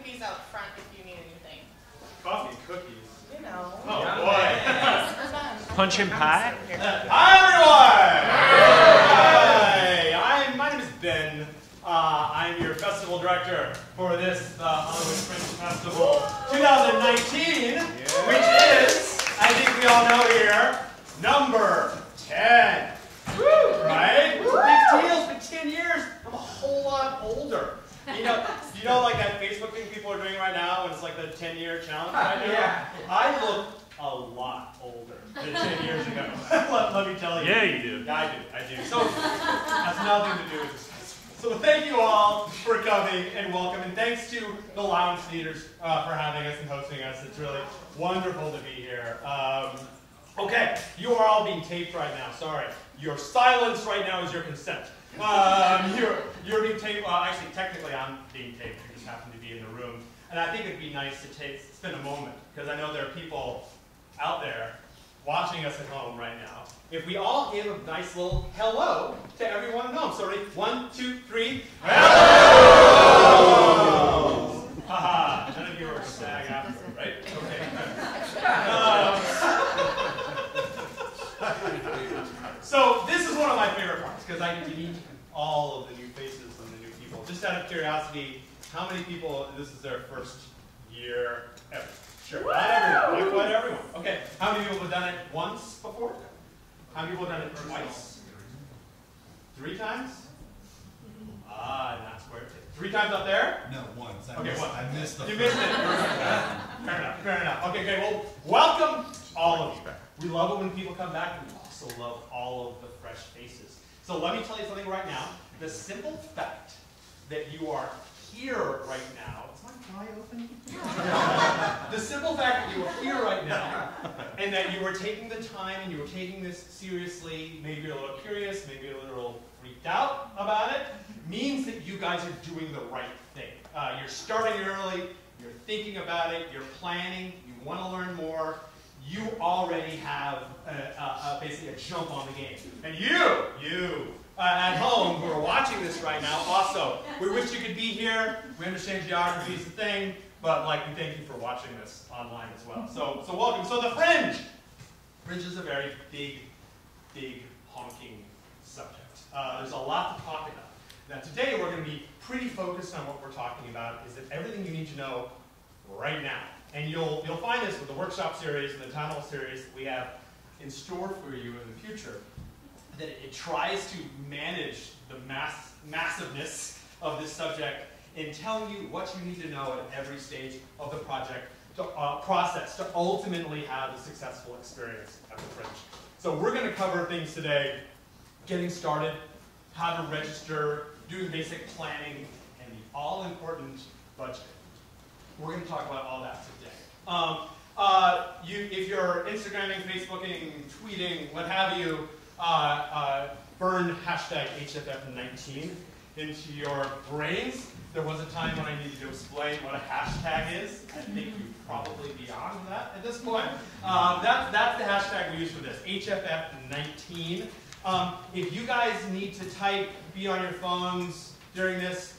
cookies out front if you need anything. Coffee and cookies. You know. Oh boy. Punch and pie? Hi everyone! Hi! My name is Ben. I'm your festival director for this Hollywood Fringe Festival 2019, which is, I think we all know here, number 10. Right? Big deals for 10 years. I'm a whole lot older. You know, like that Facebook thing people are doing right now, and it's like the 10-year challenge right now? Yeah. I look a lot older than 10 years ago. let me tell you. Yeah, you do. Yeah, I do. So, that's nothing to do with this festival. So thank you all for coming and welcome, and thanks to the Lounge Theaters for having us and hosting us. It's really wonderful to be here. Okay, you are all being taped right now, sorry. Your silence right now is your consent. You're being taped, actually technically I'm being taped, I just happen to be in the room. And I think it'd be nice to spend a moment, because I know there are people out there watching us at home right now. If we all give a nice little hello to everyone at home. So ready? 1, 2, 3. Hello! Haha, none of you are SAG after, right? Okay. So this is one of my favorite parts, because I get to meet all of the new faces and the new people. Just out of curiosity, how many people, this is their first year ever? Sure, not everyone, not quite everyone. Okay, how many people have done it once before? How many people have done it twice? 3 times? Not square. 3 times up there? No, once. I missed the first. You missed it. Fair enough. Okay, great. Well, welcome all of you. We love it when people come back. We also love all of the fresh faces. So let me tell you something right now. The simple fact that you are here right now, is my eye open? The simple fact that you are here right now, and that you are taking the time and you are taking this seriously, maybe you're a little curious, maybe you're a little freaked out about it, means that you guys are doing the right thing. You're starting early, you're thinking about it, you're planning, you want to learn more. You already have basically a jump on the game. And you at home who are watching this right now, also, we wish you could be here. We understand geography is a thing, but we thank you for watching this online as well. So welcome. So the Fringe. Fringe is a very big honking subject. There's a lot to talk about. Now today we're going to be pretty focused on what we're talking about, is that everything you need to know right now. And you'll find this with the workshop series and the town hall series that we have in store for you in the future, that it tries to manage the massiveness of this subject in telling you what you need to know at every stage of the project process to ultimately have a successful experience at the Fringe. So we're going to cover things today, getting started, how to register, doing basic planning, and the all-important budget. We're going to talk about all that today. If you're Instagramming, Facebooking, tweeting, what have you, burn hashtag HFF19 into your brains. There was a time when I needed to explain what a hashtag is. I think you're probably beyond that at this point. That's the hashtag we use for this, HFF19. If you guys need to be on your phones during this,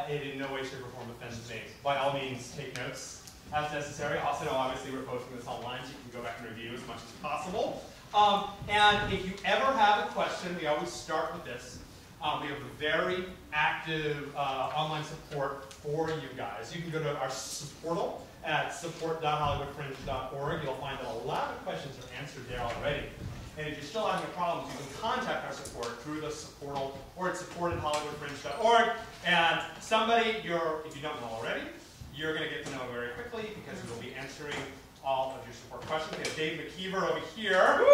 it in no way, shape, or form offends me. By all means, take notes as necessary. Also, obviously, we're posting this online, so you can go back and review as much as possible. And if you ever have a question, we always start with this. We have a very active online support for you guys. You can go to our portal at support.hollywoodfringe.org. You'll find that a lot of questions are answered there already. And if you're still having problems, you can contact our support through the portal or at support@hollywoodfringe.org. And somebody, if you don't know already, you're going to get to know very quickly because we'll be answering all of your support questions. We have Dave McKeever over here.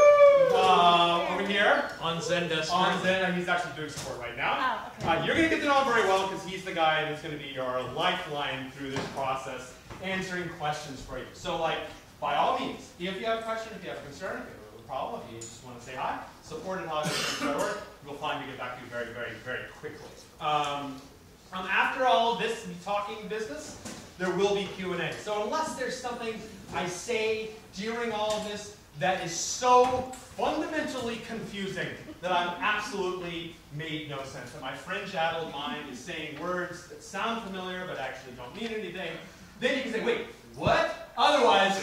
On Zendesk. On Zen, and he's actually doing support right now. Oh, okay. You're going to get to know him very well because he's the guy that's going to be your lifeline through this process, answering questions for you. So, by all means, if you have a question, if you have a concern, if you have a problem, if you just want to say hi, support@hollywoodfringe.org. We'll find to get back to you very, very, very quickly. After all of this talking business, there will be Q&A. So unless there's something I say during all of this that is so fundamentally confusing that I'm absolutely made no sense. That my Fringe-addled mind is saying words that sound familiar but actually don't mean anything. Then you can say, wait, what? Otherwise,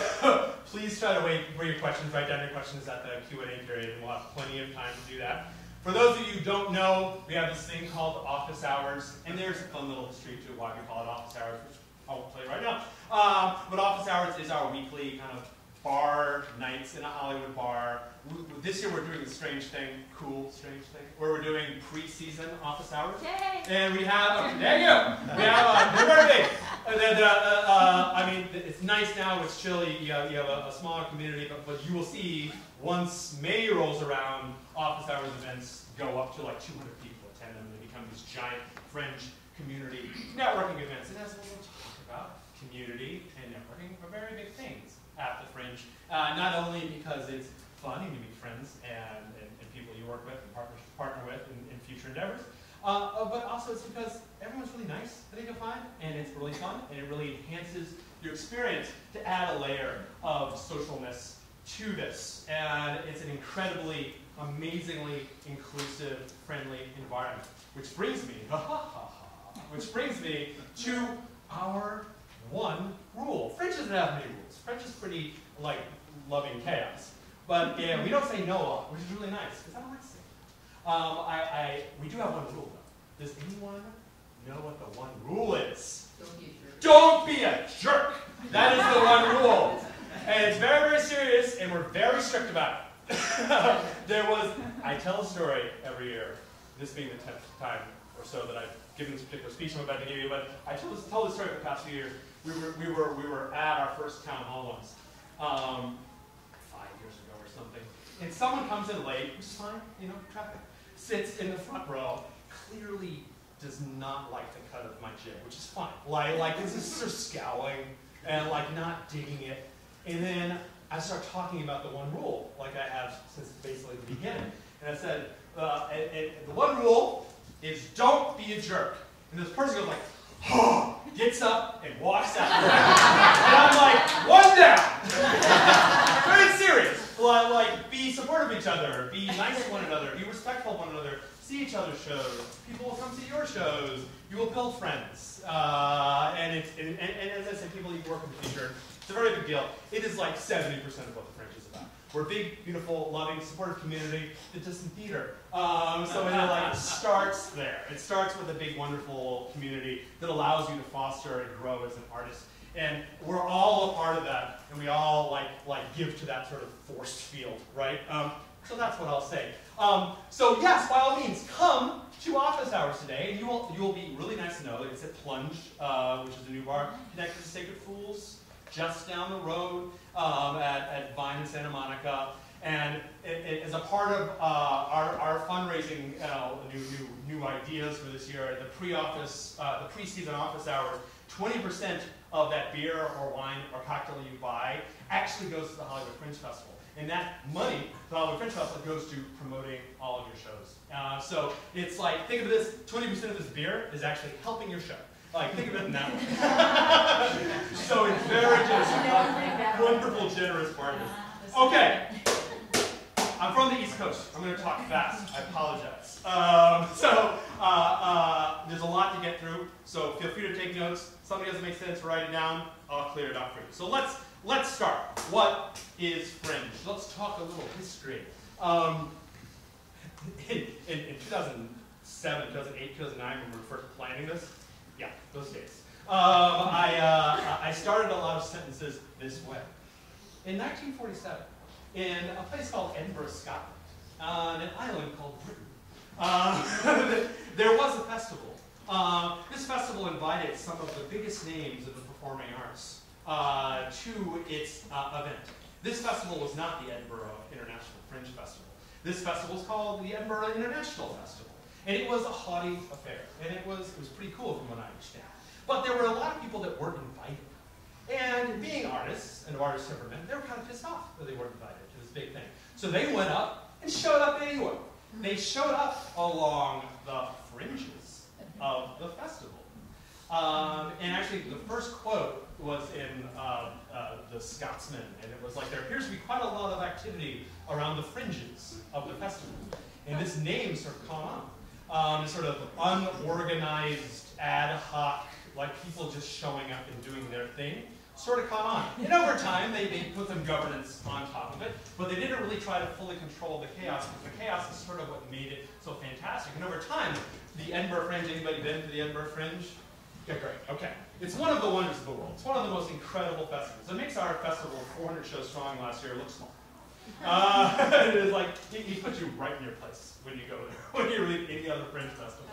please try to wait for your questions. Write down your questions at the Q&A period, and we'll have plenty of time to do that. For those of you who don't know, we have this thing called office hours, and there's a fun little history to why we call it office hours, which I won't tell you right now. But office hours is our weekly kind of bar nights in a Hollywood bar. This year we're doing the strange thing, cool strange thing, where we're doing pre-season office hours. Yay! And we have, there you go, we have, they're very big. I mean, it's nice now, it's chilly, you have a smaller community, but you will see once May rolls around, office hours events go up to like 200 people attend them, and they become these giant Fringe community networking events. And as we'll talk about, community and networking are very big things at the Fringe. Not only because it's fun and you meet friends and people you work with and partner with in future endeavors, but also it's because everyone's really nice, I think you'll find, and it's really fun, and it really enhances your experience to add a layer of socialness to this. And it's an incredibly, amazingly inclusive, friendly environment. Which brings me to our one rule. Fringe doesn't have many rules. Fringe is pretty, like, loving chaos. But yeah, we don't say no a lot, which is really nice, because I don't like saying that. We do have one rule, though. Does anyone know what the one rule is? Don't be a jerk. That is the one rule. And it's very, very serious, and we're very strict about it. I tell a story every year, this being the 10th time or so that I've given this particular speech I'm about to give you, but I tell this story for the past few years. We were at our first town hall once, 5 years ago or something, and someone comes in late, which is fine, you know, traffic, sits in the front row, clearly does not like the cut of my jib, which is fine. Like this is sort of scowling and like not digging it, and then I start talking about the one rule, like I have since basically the beginning, and I said, the one rule is don't be a jerk, and this person goes like, oh, gets up and walks out. And I'm like, one down. Very serious. Like, be supportive of each other, be nice to one another, be respectful of one another, see each other's shows. People will come see your shows. You will build friends. And as I said, people you work with the future. It's a very big deal. It is like 70% of what the Fringe is about. We're a big, beautiful, loving, supportive community that does some theater. So it starts there. It starts with a big, wonderful community that allows you to foster and grow as an artist. And we're all a part of that, and we all like give to that sort of forced field, right? So that's what I'll say. So yes, by all means, come to office hours today, and you will be really nice to know that it's at Plunge, which is a new bar connected to Sacred Fools, just down the road at Vine in Santa Monica. And as a part of our fundraising, new ideas for this year, the pre-season office hours, 20% of that beer or wine or cocktail you buy actually goes to the Hollywood Fringe Festival. And that money, the Hollywood Fringe Festival, goes to promoting all of your shows. So it's like, think of this, 20% of this beer is actually helping your show. Like, think of it in that way. So it's very just wonderful, generous partners. Okay. I'm from the East Coast. I'm going to talk fast. I apologize. There's a lot to get through, so feel free to take notes. Something doesn't make sense, write it down. I'll clear it up for you. So let's start. What is Fringe? Let's talk a little history. In 2007, 2008, 2009, when we were first planning this, yeah, those days, I started a lot of sentences this way. In 1947, in a place called Edinburgh, Scotland, on an island called Britain, there was a festival. This festival invited some of the biggest names of the performing arts to its event. This festival was not the Edinburgh International Fringe Festival. This festival was called the Edinburgh International Festival. And it was a haughty affair. And it was pretty cool from what I understand. But there were a lot of people that weren't invited. And being artists, and of artist temperament, they were kind of pissed off that they weren't invited to this big thing. So they went up and showed up anyway. They showed up along the fringes of the festival. And actually, the first quote was in The Scotsman, and it was like, there appears to be quite a lot of activity around the fringes of the festival. And this name sort of caught on. Sort of unorganized, ad hoc, like people just showing up and doing their thing, sort of caught on. And over time, they put some governance on top of it, but they didn't really try to fully control the chaos, because the chaos is sort of what made it so fantastic. And over time, the Edinburgh Fringe, anybody been to the Edinburgh Fringe? Yeah, great, okay. It's one of the wonders of the world. It's one of the most incredible festivals. It makes our festival, 400 shows strong last year, look small. It is like, he puts you right in your place when you go there, when you read any other Fringe festival.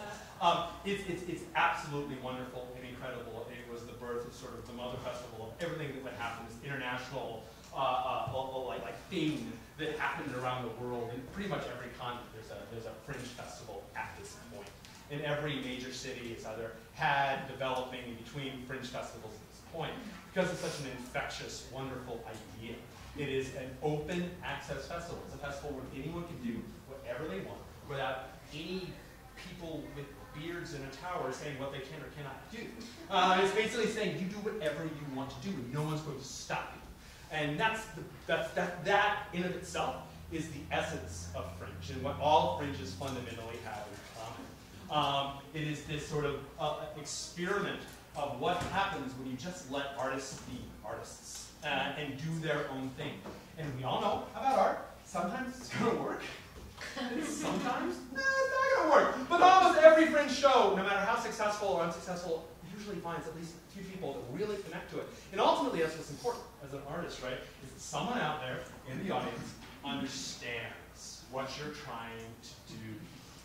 It's absolutely wonderful and incredible. It was the birth of sort of the mother festival of everything that would happen, this international like thing that happened around the world. In pretty much every continent, there's a Fringe festival at this point. In every major city, it's either had, developing between Fringe festivals at this point, because it's such an infectious, wonderful idea. It is an open access festival. It's a festival where anyone can do whatever they want without any people with beards in a tower saying what they can or cannot do. It's basically saying you do whatever you want to do and no one's going to stop you. And that in of itself is the essence of Fringe and what all Fringes fundamentally have in common. It is this sort of experiment of what happens when you just let artists be artists and do their own thing. And we all know about art. Sometimes it's going to work. Sometimes it's not going to work. But almost every Fringe show, no matter how successful or unsuccessful, usually finds at least a few people that really connect to it. And ultimately, that's what's important as an artist, right? Is that someone out there in the audience understands what you're trying to do.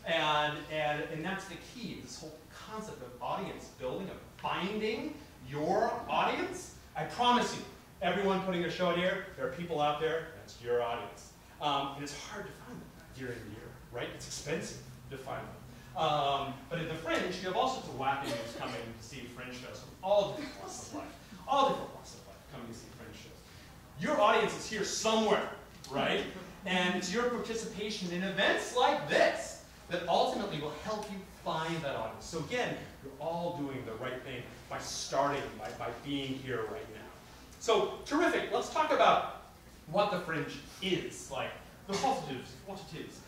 And that's the key, this whole concept of audience building, of finding your audience. I promise you, everyone putting a show here, there are people out there, that's your audience. And it's hard to find them year in year, right? It's expensive to find them. But in the Fringe, you have all sorts of wackadoos coming to see Fringe shows from all different walks of life. All different walks of life coming to see Fringe shows. Your audience is here somewhere, right? And it's your participation in events like this that ultimately will help you find that audience. So again, you're all doing the right thing by starting, by being here right now. So terrific. Let's talk about what the Fringe is, like the positives, what it is.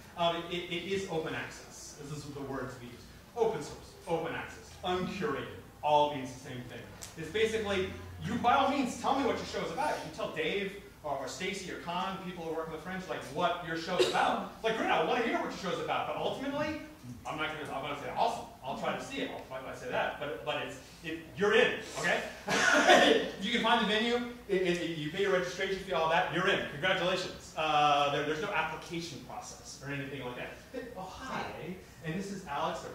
It is open access. This is the words we use. Open source, open access, uncurated, all means the same thing. It's basically, you by all means tell me what your show is about. You can tell Dave or Stacy or Con, people who work in the Fringe, like what your show is about. Like, great, I want to hear what your show is about, but ultimately, I'm going to say, awesome, I'll try to see it. I'll say that, but you're in, okay? You can find the venue, you pay your registration fee, all that, you're in. Congratulations. There's no application process or anything like that. Oh, hi, and this is Alex, or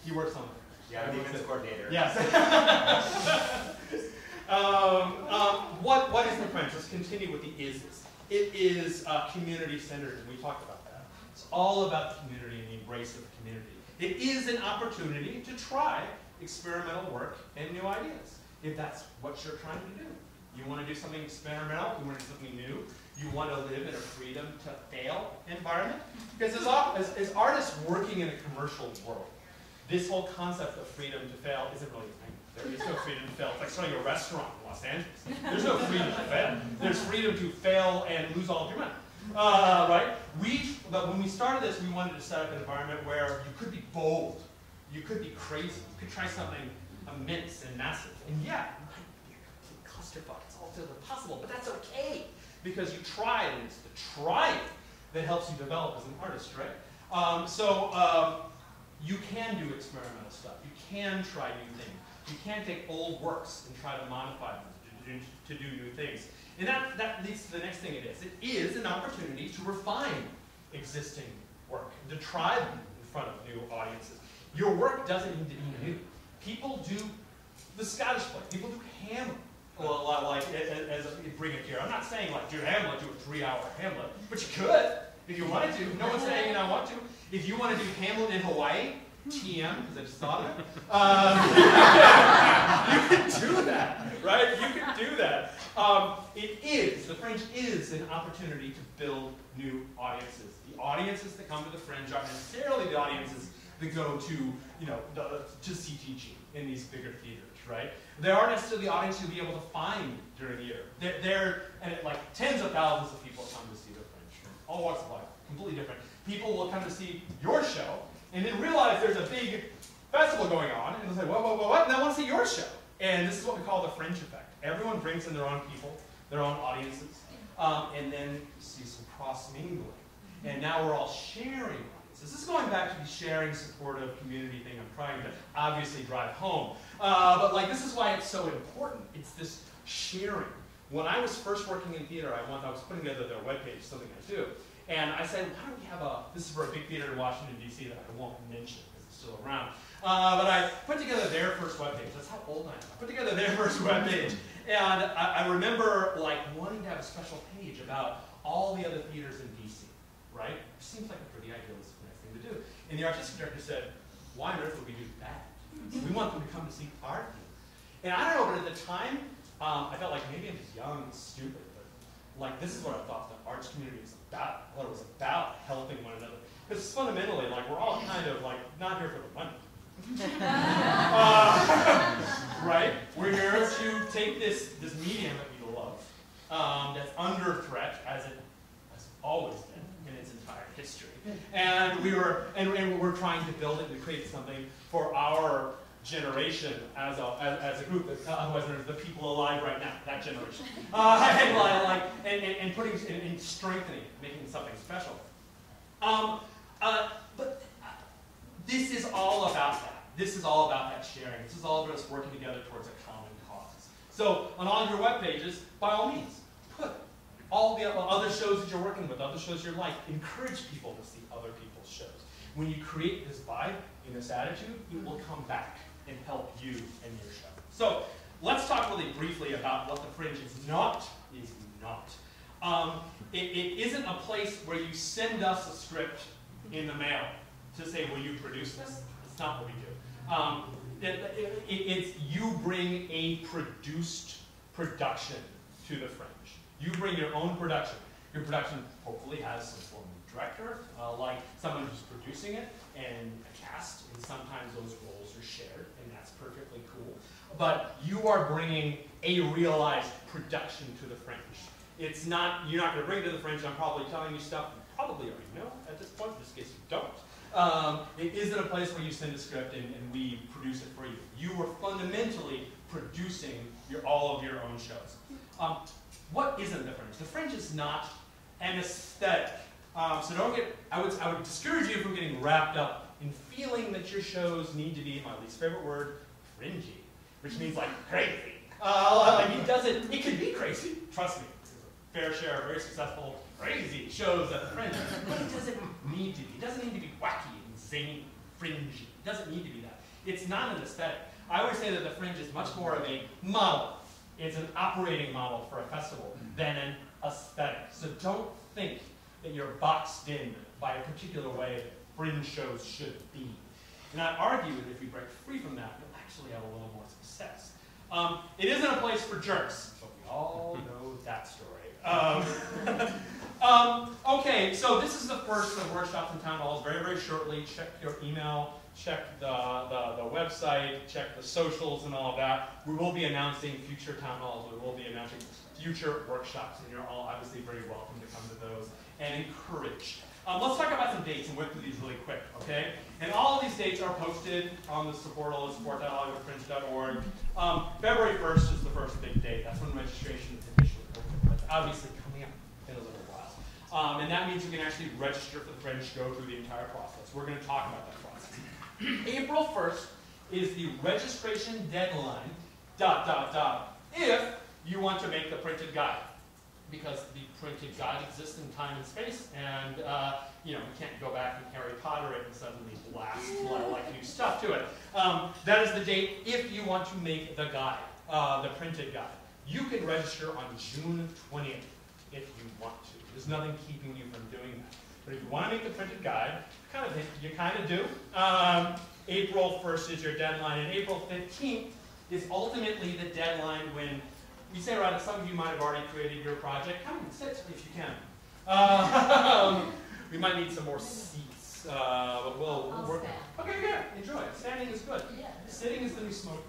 he works on it. Yeah, I'm the events coordinator. Yes. What is the Fringe? Let's continue with the is. It is community-centered, and we talked about that. It's all about the community and the embrace of the community. It is an opportunity to try experimental work and new ideas, if that's what you're trying to do. You want to do something experimental, you want to do something new, you want to live in a freedom to fail environment. Because as artists working in a commercial world, this whole concept of freedom to fail isn't really a thing. There is no freedom to fail. It's like starting a restaurant in Los Angeles. There's no freedom to fail. There's freedom to fail and lose all of your money. Right? But when we started this, we wanted to set up an environment where you could be bold. You could be crazy. You could try something immense and massive. And yeah, it might be a complete clusterfuck. It's altogether possible, but that's okay. Because you tried, and it's the trying that helps you develop as an artist, right? You can do experimental stuff. You can try new things. You can take old works and try to modify them to do new things. And that leads to the next thing it is. It is an opportunity to refine existing work, to try them in front of new audiences. Your work doesn't need to be new. People do the Scottish play. People do Hamlet. Well, like, bring it here. I'm not saying, like, do Hamlet, do a 3-hour Hamlet, but you could, if you wanted to. No one's saying you don't want to. If you want to do Hamlet in Hawaii, TM, because I just thought of it, you can do that, right? You can do that. The Fringe is an opportunity to build new audiences. The audiences that come to the Fringe aren't necessarily the audiences that go to, you know, to CTG in these bigger theaters, right? They aren't necessarily the audience you'll be able to find during the year. And like tens of thousands of people come to see the Fringe from all walks of life, completely different. People will come to see your show and then realize there's a big festival going on, and they'll say, what? And they want to see your show. And this is what we call the Fringe effect. Everyone brings in their own people, their own audiences, and then you see some cross-mingling. And now we're all sharing audiences. This is going back to the sharing, supportive community thing I'm trying to obviously drive home. But like, this is why it's so important. It's this sharing. When I was first working in theater, I was putting together their webpage, something I do, and I said, why don't we have this is for a big theater in Washington, D.C. that I won't mention because it's still around. But I put together their first webpage. That's how old I am. I put together their first webpage. And I remember like wanting to have a special page about all the other theaters in D.C., right? It seems like a pretty idealistic thing to do. And the artistic director said, why on earth would we do that? We want them to come to see our theater. And I don't know, but at the time, I felt like maybe I'm just young and stupid, but like this is what I thought the arts community was about. I thought it was about helping one another. Because fundamentally, like we're all kind of like not here for the money. Right? We're here to take this medium that we love, that's under threat as it has always been in its entire history. And we're trying to build it and create something for our generation as a group, otherwise known as the people alive right now, that generation. And putting and strengthening, making something special. But this is all about that. This is all about that sharing. This is all about us working together towards a common cause. So on all your web pages, by all means, put all the other shows that you're working with, other shows you like. Encourage people to see other people's shows. When you create this vibe and this attitude, it will come back and help you and your show. So let's talk really briefly about what the Fringe is not. It isn't a place where you send us a script in the mail to say, will you produce this? That's not what we do. It's you bring a produced production to the Fringe. You bring your own production. Your production hopefully has some form of director, like someone who's producing it, and a cast, and sometimes those roles are shared, and that's perfectly cool. But you are bringing a realized production to the Fringe. It's not, you're not going to bring it to the Fringe. I'm probably telling you stuff you probably already know at this point, just in case you don't. It isn't a place where you send a script and we produce it for you. You are fundamentally producing all of your own shows. What isn't the Fringe? The Fringe is not an aesthetic. So don't get, I would discourage you from getting wrapped up in feeling that your shows need to be, my least favorite word, fringy, which means like crazy. It could be crazy, trust me. There's a fair share of very successful, crazy shows at the Fringe, but it doesn't need to be. It doesn't need to be wacky and zany, fringy. It doesn't need to be that. It's not an aesthetic. I always say that the Fringe is much more of a model. It's an operating model for a festival than an aesthetic. So don't think that you're boxed in by a particular way that Fringe shows should be. And I argue that if you break free from that, you'll actually have a little more success. It isn't a place for jerks, but we all know that story. Okay, so this is the first of workshops and town halls. Very, very shortly, check your email, check the website, check the socials and all of that. We will be announcing future town halls. We will be announcing future workshops, and you're all obviously very welcome to come to those and encouraged. Let's talk about some dates and whip through these really quick, okay? And all of these dates are posted on the support.org. February 1st is the first big date. That's when registration is initially open. That's obviously coming up in a little while. And that means you can actually register for the Fringe, go through the entire process. We're going to talk about that process. April 1st is the registration deadline, if you want to make the printed guide. Because the printed guide exists in time and space, and you can't go back and Harry Potter it and suddenly blast like new stuff to it. That is the date if you want to make the guide, the printed guide. You can register on June 20th if you want to. There's nothing keeping you from doing that. But if you want to make the printed guide, you kind of do. April 1st is your deadline, and April 15th is ultimately the deadline when you say, right, some of you might have already created your project. Come and sit if you can. We might need some more seats. But we'll work. Okay, good. Enjoy. Standing is good. Sitting is the new smoking.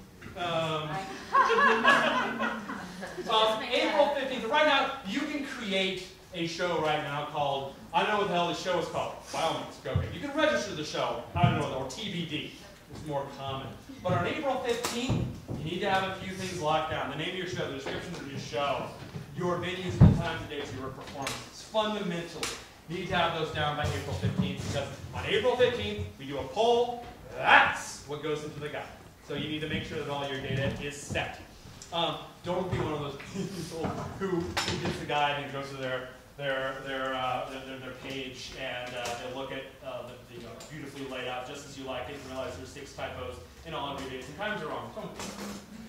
April 15th. Right now, you can create a show right now called, I don't know what the hell the show is called. By all means, go ahead. You can register the show, I don't know, or TBD. It's more common. But on April 15th, you need to have a few things locked down. The name of your show, the description of your show, your venues, the times and dates of your performances. Fundamentally, you need to have those down by April 15th because on April 15th, we do a poll. That's what goes into the guide. So you need to make sure that all your data is set. Don't be one of those people who gets the guide and goes to their page and they look at the beautifully laid out just as you like it and realize there's 6 typos in all of your dates and times are wrong. Don't do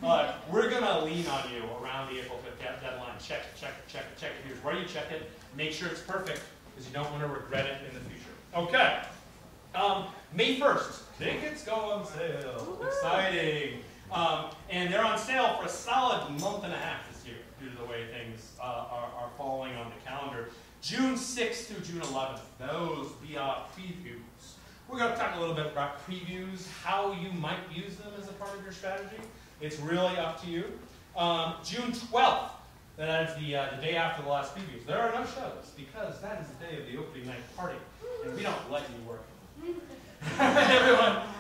that. We're gonna lean on you around the April 5th deadline. Check it. Here's where you check it. Make sure it's perfect because you don't want to regret it in the future. Okay. May 1st, tickets go on sale. Exciting. And they're on sale for a solid month and a half this year due to the way things are falling on the calendar. June 6th through June 11th, those VR previews. We're going to talk a little bit about previews, how you might use them as a part of your strategy. It's really up to you. June 12th, that is the day after the last previews. There are no shows because that is the day of the opening night party, and we don't let you work.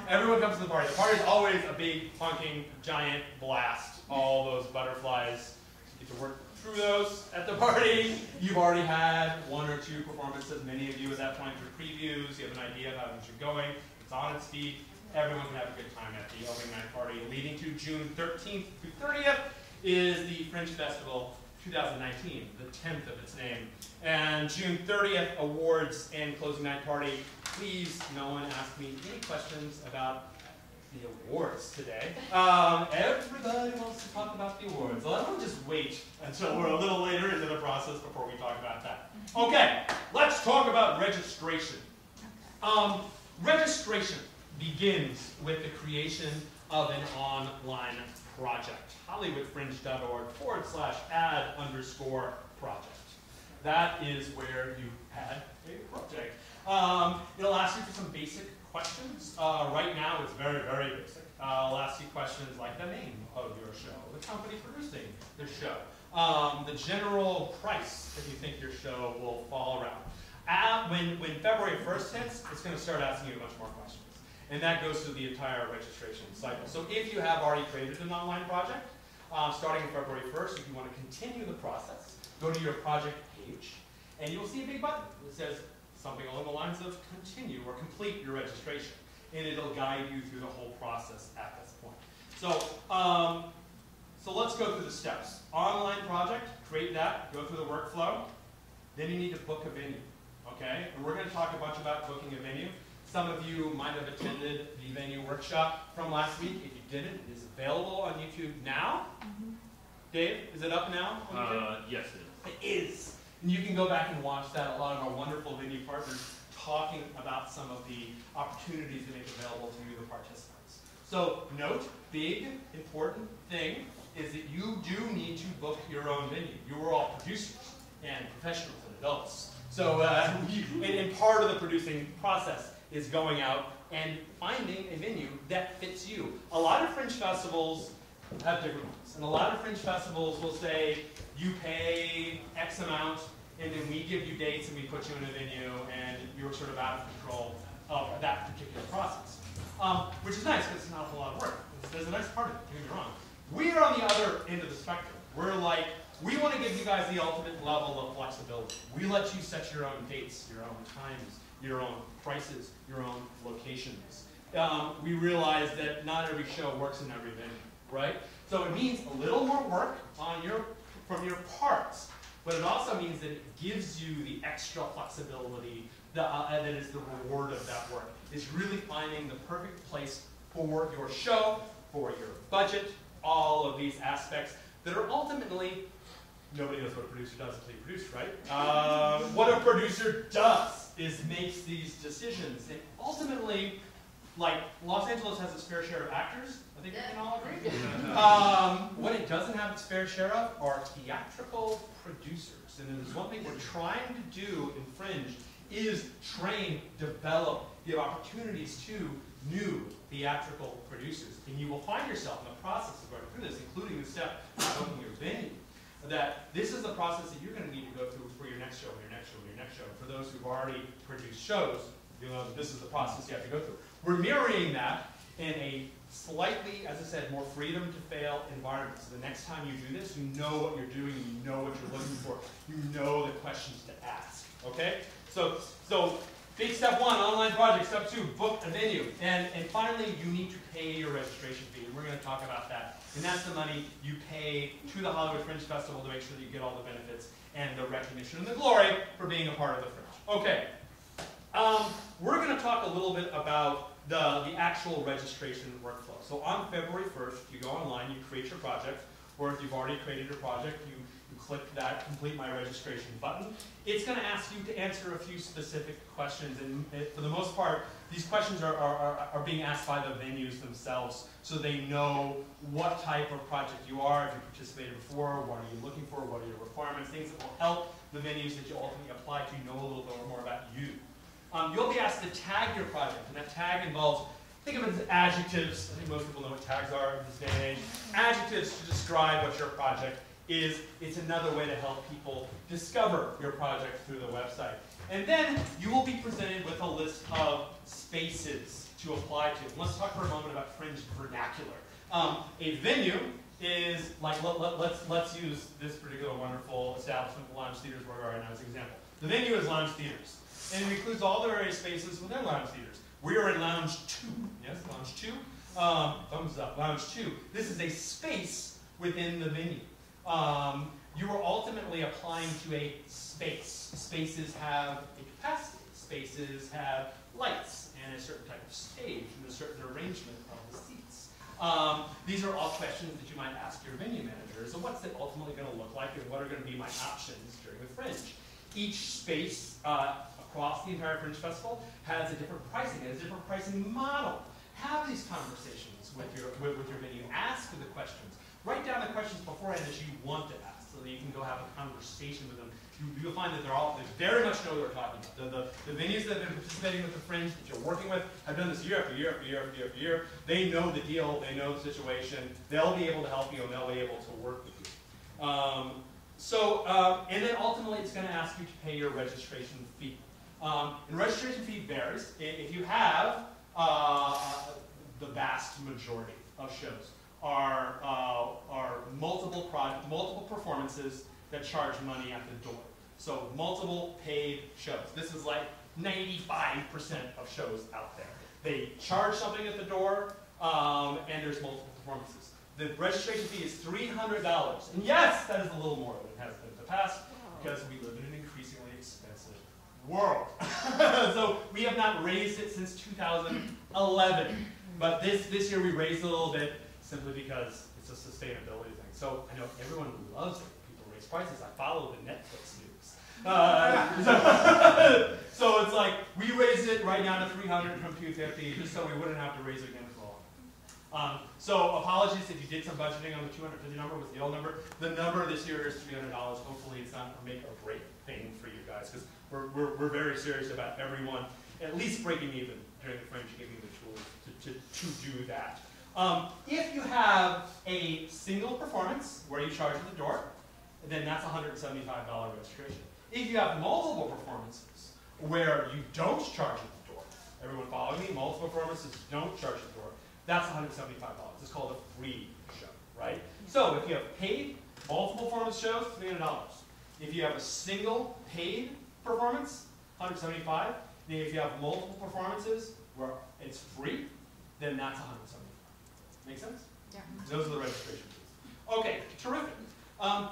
Everyone comes to the party. The party is always a big, honking, giant blast. All those butterflies. You get to work through those at the party. You've already had 1 or 2 performances, many of you at that point through previews. You have an idea of how things are going. It's on its feet. Everyone can have a good time at the opening night party. Leading to June 13th through 30th is the Fringe Festival 2019, the 10th of its name. And June 30th, awards and closing night party. Please, no one ask me any questions about the awards today. Everybody wants to talk about the awards. So let me just wait until we're a little later into the process before we talk about that. Okay, let's talk about registration. Registration begins with the creation of an online project. HollywoodFringe.org/add_project. That is where you add a project. It'll ask you for some basic questions. Right now, it's very, very basic. It'll ask you questions like the name of your show, the company producing the show, the general price that you think your show will fall around. When February 1st hits, it's going to start asking you a bunch more questions. And that goes through the entire registration cycle. So if you have already created an online project, starting on February 1st, if you want to continue the process, go to your project page, and you'll see a big button that says something along the lines of continue or complete your registration. And it'll guide you through the whole process at this point. So, so let's go through the steps. Online project, create that, go through the workflow. Then you need to book a venue, okay? And we're going to talk a bunch about booking a venue. Some of you might have attended the venue workshop from last week. If you didn't, it is available on YouTube now. Dave, is it up now on YouTube? Yes, it is. It is. And you can go back and watch that. A lot of our wonderful venue partners talking about some of the opportunities they make available to you, the participants. So note, big, important thing is that you do need to book your own venue. You are all producers and professionals and adults. So and part of the producing process is going out and finding a venue that fits you. A lot of Fringe festivals have different ones. And a lot of Fringe festivals will say, you pay X amount, and then we give you dates and we put you in a venue, and you're sort of out of control of that particular process. Which is nice, because it's not a whole lot of work. There's a nice part of it, don't get me wrong. We are on the other end of the spectrum. We're like, we want to give you guys the ultimate level of flexibility. We let you set your own dates, your own times, your own prices, your own locations. We realize that not every show works in every venue, right? So it means a little more work on from your parts, but it also means that it gives you the extra flexibility that is the reward of that work. It's really finding the perfect place for your show, for your budget, all of these aspects that are ultimately, nobody knows what a producer does until you produce, right? What a producer does is makes these decisions. And ultimately, like, Los Angeles has its fair share of actors. I think we can all agree. What it doesn't have its fair share of are theatrical producers. And there's one thing we're trying to do in Fringe is train, develop, give opportunities to new theatrical producers. And you will find yourself in the process of going through this, including the step of booking your venue, that this is the process that you're going to need to go through for your next show, and your next show, and your next show. For those who've already produced shows, you know that this is the process you have to go through. We're mirroring that in a slightly, as I said, more freedom to fail environment. So the next time you do this, you know what you're doing, you know what you're looking for, you know the questions to ask. Okay? So big step one, online project. Step two, book a venue. And finally, you need to pay your registration fee. And we're going to talk about that. And that's the money you pay to the Hollywood Fringe Festival to make sure that you get all the benefits and the recognition and the glory for being a part of the Fringe. Okay. We're going to talk a little bit about the actual registration workflow. So on February 1st, you go online, you create your project, or if you've already created your project, you click that Complete My Registration button. It's going to ask you to answer a few specific questions, and for the most part, these questions are being asked by the venues themselves, so they know what type of project you are, if you participated before, what are you looking for, what are your requirements, things that will help the venues that you ultimately apply to know a little bit more about you. You'll be asked to tag your project, and that tag involves, think of it as adjectives. I think most people know what tags are in this day and age. Adjectives to describe what your project is. It's another way to help people discover your project through the website. And then you will be presented with a list of spaces to apply to. And let's talk for a moment about Fringe vernacular. A venue is like, let's use this particular wonderful establishment, Lounge Theaters, where we are right now as an example. The venue is Lounge Theaters. And it includes all the various spaces within Lounge Theaters. We are in Lounge 2. Yes, Lounge 2. Thumbs up, Lounge 2. This is a space within the venue. You are ultimately applying to a space. Spaces have a capacity. Spaces have lights and a certain type of stage and a certain arrangement of the seats. These are all questions that you might ask your venue manager. So what's it ultimately going to look like, and what are going to be my options during the Fringe? Each space across the entire Fringe Festival has a different pricing, has a different pricing model. Have these conversations with your venue. Ask the questions. Write down the questions beforehand that you want to ask so that you can go have a conversation with them. You'll find that they very much know what they're talking about. The venues that have been participating with the Fringe that you're working with have done this year after year after year after year after year. They know the deal, they know the situation, they'll be able to help you, and they'll be able to work with you. And then ultimately it's going to ask you to pay your registration fee. And registration fee varies. If you have the vast majority of shows are multiple performances that charge money at the door. So multiple paid shows. This is like 95% of shows out there. They charge something at the door, and there's multiple performances. The registration fee is $300. And yes, that is a little more than it has been in the past, because we live in an increasingly expensive world. So we have not raised it since 2011. But this year we raised it a little bit simply because it's a sustainability thing. So I know everyone loves it when people raise prices. I follow the Netflix news. So it's like, we raised it right now to $300 from $250, just so we wouldn't have to raise it again for long. So apologies if you did some budgeting on the 250 number with the old number. The number this year is $300. Hopefully it's not a make or break thing for you guys, because we're very serious about everyone at least breaking even during the Fringe, giving you the tools to do that. If you have a single performance where you charge at the door, then that's $175 registration. If you have multiple performances where you don't charge at the door, everyone following me, multiple performances don't charge at the door, that's $175. It's called a free show, right? So if you have paid multiple performance shows, $300. If you have a single paid performance, $175. And if you have multiple performances where it's free, then that's $175. Make sense? Yeah. Those are the registration fees. Okay, terrific.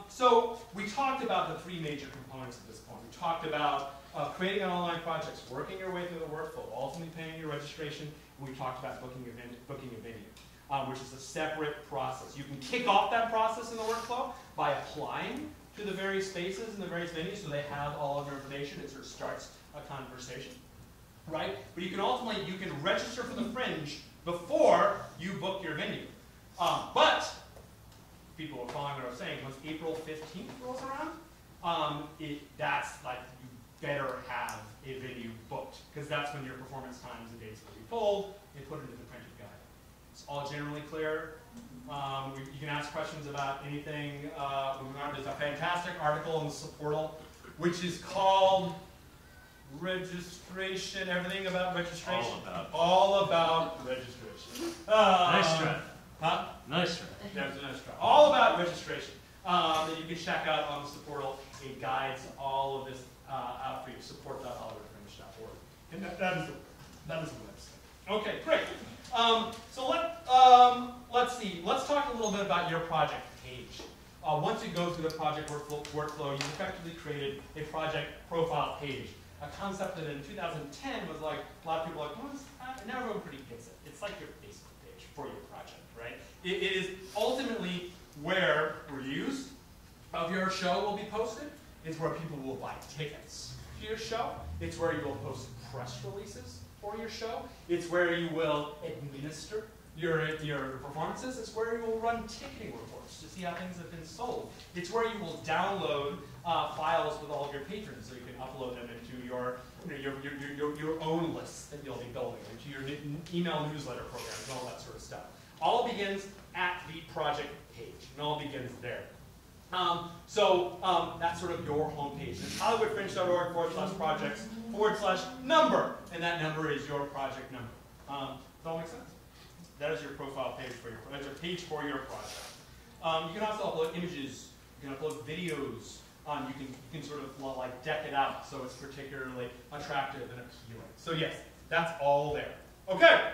So we talked about the three major components at this point. We talked about creating an online project, working your way through the workflow, ultimately paying your registration, and we talked about booking a venue, which is a separate process. You can kick off that process in the workflow by applying to the various spaces and the various venues so they have all of your information. It sort of starts a conversation, right? But you can ultimately, you can register for the Fringe before you book your venue. But people are following what I was saying. Once April 15th rolls around, that's like, you better have a venue booked, because that's when your performance times and dates will be pulled and put into the printed guide. It's all generally clear. You can ask questions about anything. There's a fantastic article in the Supportal, which is called Registration, everything about registration. All about registration. Nice try. Huh? Nice try. That's a nice try. All about registration. That you can check out on the Supportal. It guides all of this out for you. Support.hollywoodfringe.org. And that is the website. Okay, great. So let's see. Let's talk a little bit about your project page. Once you go through the project workflow, you've effectively created a project profile page. A concept that in 2010 was like, a lot of people were like, now everyone pretty gets it. It's like your Facebook page for your project, right? It is ultimately where reviews of your show will be posted. It's where people will buy tickets to your show. It's where you will post press releases for your show. It's where you will administer your performances. It's where you will run ticketing reports to see how things have been sold. It's where you will download files with all of your patrons, so you can upload them into your own lists that you'll be building, into your email newsletter programs and all that sort of stuff. All begins at the project page, and all begins there. That's sort of your homepage. It's hollywoodfringe.org/projects/number, and that number is your project number. Does that all make sense? That is your profile page for your project. You can also upload images. You can upload videos. You can sort of like deck it out so it's particularly attractive and appealing. So yes, that's all there. Okay.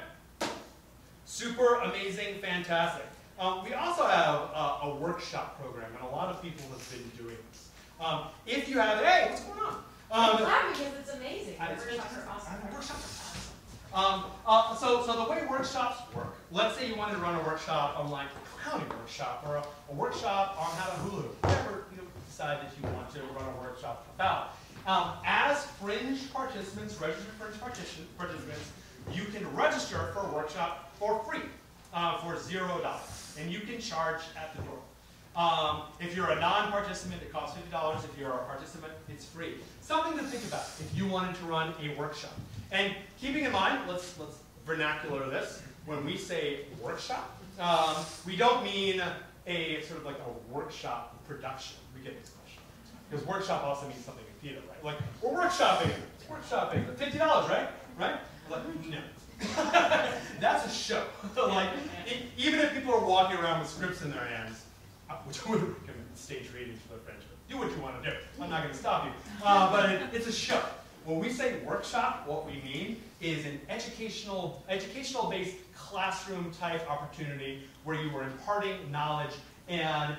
Super amazing, fantastic. We also have a workshop program, and a lot of people have been doing this. If you have, hey, what's going on? I'm glad because it's amazing. Workshops are awesome. So the way workshops work, let's say you wanted to run a workshop on like a clowning workshop, or a workshop on how to hula, whatever you decide that you want to run a workshop about. As Fringe participants, registered Fringe participants, you can register for a workshop for free, for $0, and you can charge at the door. If you're a non-participant, it costs $50. If you're a participant, it's free. Something to think about if you wanted to run a workshop. And keeping in mind, let's vernacular this. When we say workshop, we don't mean a sort of like a workshop production. We get this question. Because workshop also means something in theater, right? Like, we're workshopping. It's workshopping. $50, right? Right? Like, no. That's a show. Like, even if people are walking around with scripts in their hands, which I wouldn't recommend stage readings for the French, do what you want to do. I'm not going to stop you. But it's a show. When we say workshop, what we mean is an educational-based classroom-type opportunity where you are imparting knowledge and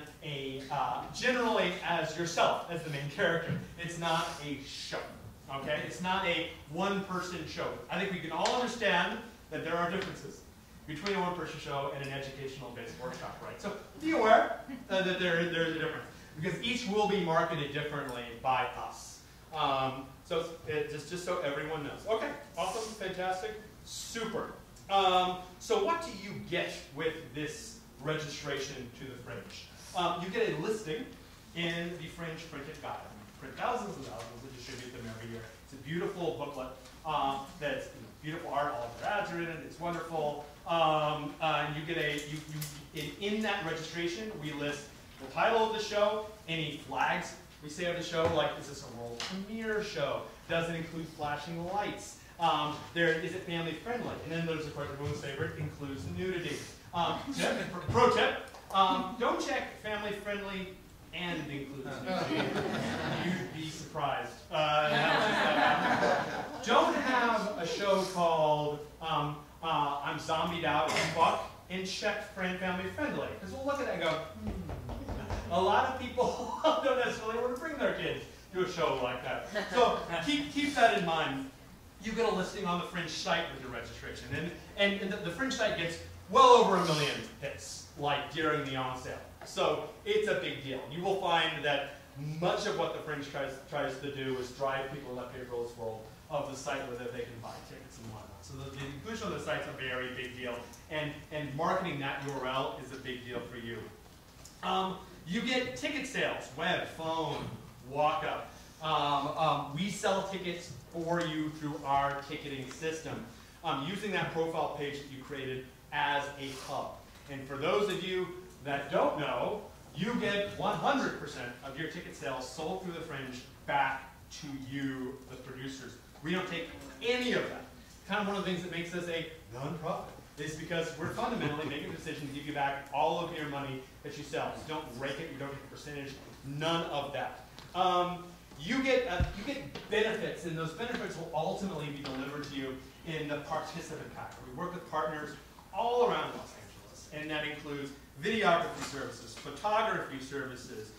generally as yourself, as the main character. It's not a show. Okay? It's not a one-person show. I think we can all understand that there are differences between a one-person show and an educational-based workshop, right? So be aware that there's a difference, because each will be marketed differently by us. So just so everyone knows. Okay, awesome, fantastic, super. So what do you get with this registration to the Fringe? You get a listing in the Fringe printed guide. We print thousands and thousands and distribute them every year. It's a beautiful booklet that's beautiful art. All of your ads are in it. It's wonderful. And you get in that registration, we list the title of the show, any flags we say of the show, like is this a world premiere show? Does it include flashing lights? Is it family friendly? And then there's, of course, everyone's favorite, includes nudity. Pro tip, don't check family friendly and includes nudity. You'd be surprised. Don't have a show called I'm zombied out as fuck and check family friendly. Because we'll look at that and go, a lot of people don't necessarily want to bring their kids to a show like that. So keep that in mind. You get a listing on the Fringe site with your registration. And the Fringe site gets well over 1 million hits, like during the on sale. So it's a big deal. You will find that much of what the Fringe tries to do is drive people in that paperless world of the site where they can buy tickets and whatnot. So the inclusion of the site's a very big deal. And marketing that URL is a big deal for you. You get ticket sales, web, phone, walk-up. We sell tickets for you through our ticketing system, using that profile page that you created as a hub. And for those of you that don't know, you get 100% of your ticket sales sold through the Fringe back to you, the producers. We don't take any of that. Kind of one of the things that makes us a non-profit is because we're fundamentally making a decision to give you back all of your money that you sell. You don't rake it, you don't get a percentage, none of that. You get benefits, and those benefits will ultimately be delivered to you in the participant pack. We work with partners all around Los Angeles, and that includes videography services, photography services,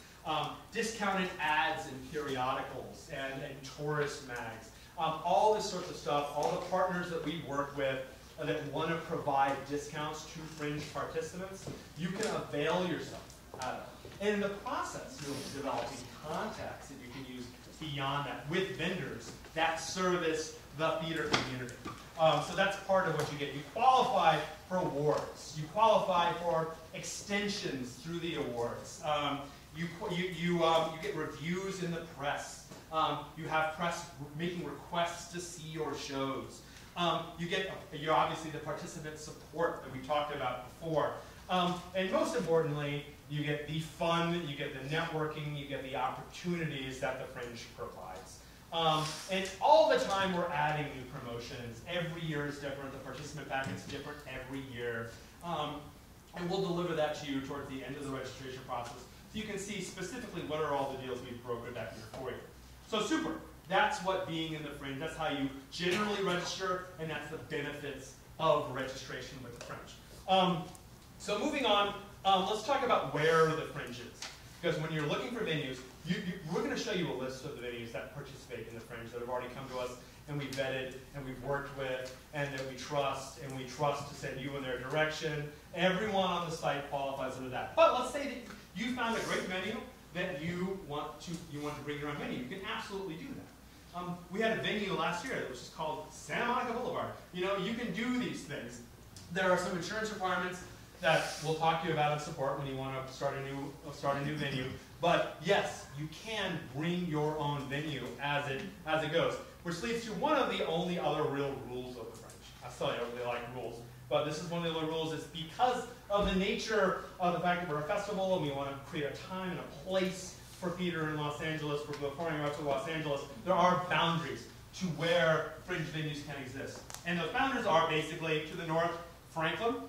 discounted ads in periodicals and tourist mags, all this sorts of stuff, all the partners that we work with that want to provide discounts to Fringe participants, you can avail yourself out of. And in the process, you'll be developing contacts that you can use beyond that with vendors that service the theater community. So that's part of what you get. You qualify for awards. You qualify for extensions through the awards. You get reviews in the press. You have press making requests to see your shows. You obviously the participant support that we talked about before. And most importantly, you get the fun, you get the networking, you get the opportunities that the Fringe provides. And all the time we're adding new promotions. Every year is different. The participant packet's different every year. And we'll deliver that to you towards the end of the registration process so you can see specifically what are all the deals we've broken back here for you. So super. That's what being in the Fringe, that's how you generally register, and that's the benefits of registration with the Fringe. So moving on, let's talk about where the Fringe is. Because when you're looking for venues, we're going to show you a list of the venues that participate in the Fringe that have already come to us and we've vetted and we've worked with and that we trust to send you in their direction. Everyone on the site qualifies under that. But let's say that you found a great venue that you want to bring your own venue. You can absolutely do that. We had a venue last year that was just called Santa Monica Boulevard. You know, you can do these things. There are some insurance requirements that we'll talk to you about and support when you want to start a new venue. But yes, you can bring your own venue as it goes, which leads to one of the only other real rules of the Fringe. I tell you, I really like rules, but this is one of the other rules. Is because of the nature of the fact that we're a festival and we want to create a time and a place for theater in Los Angeles, for performing arts in Los Angeles, there are boundaries to where Fringe venues can exist. And those boundaries are basically to the north, Franklin,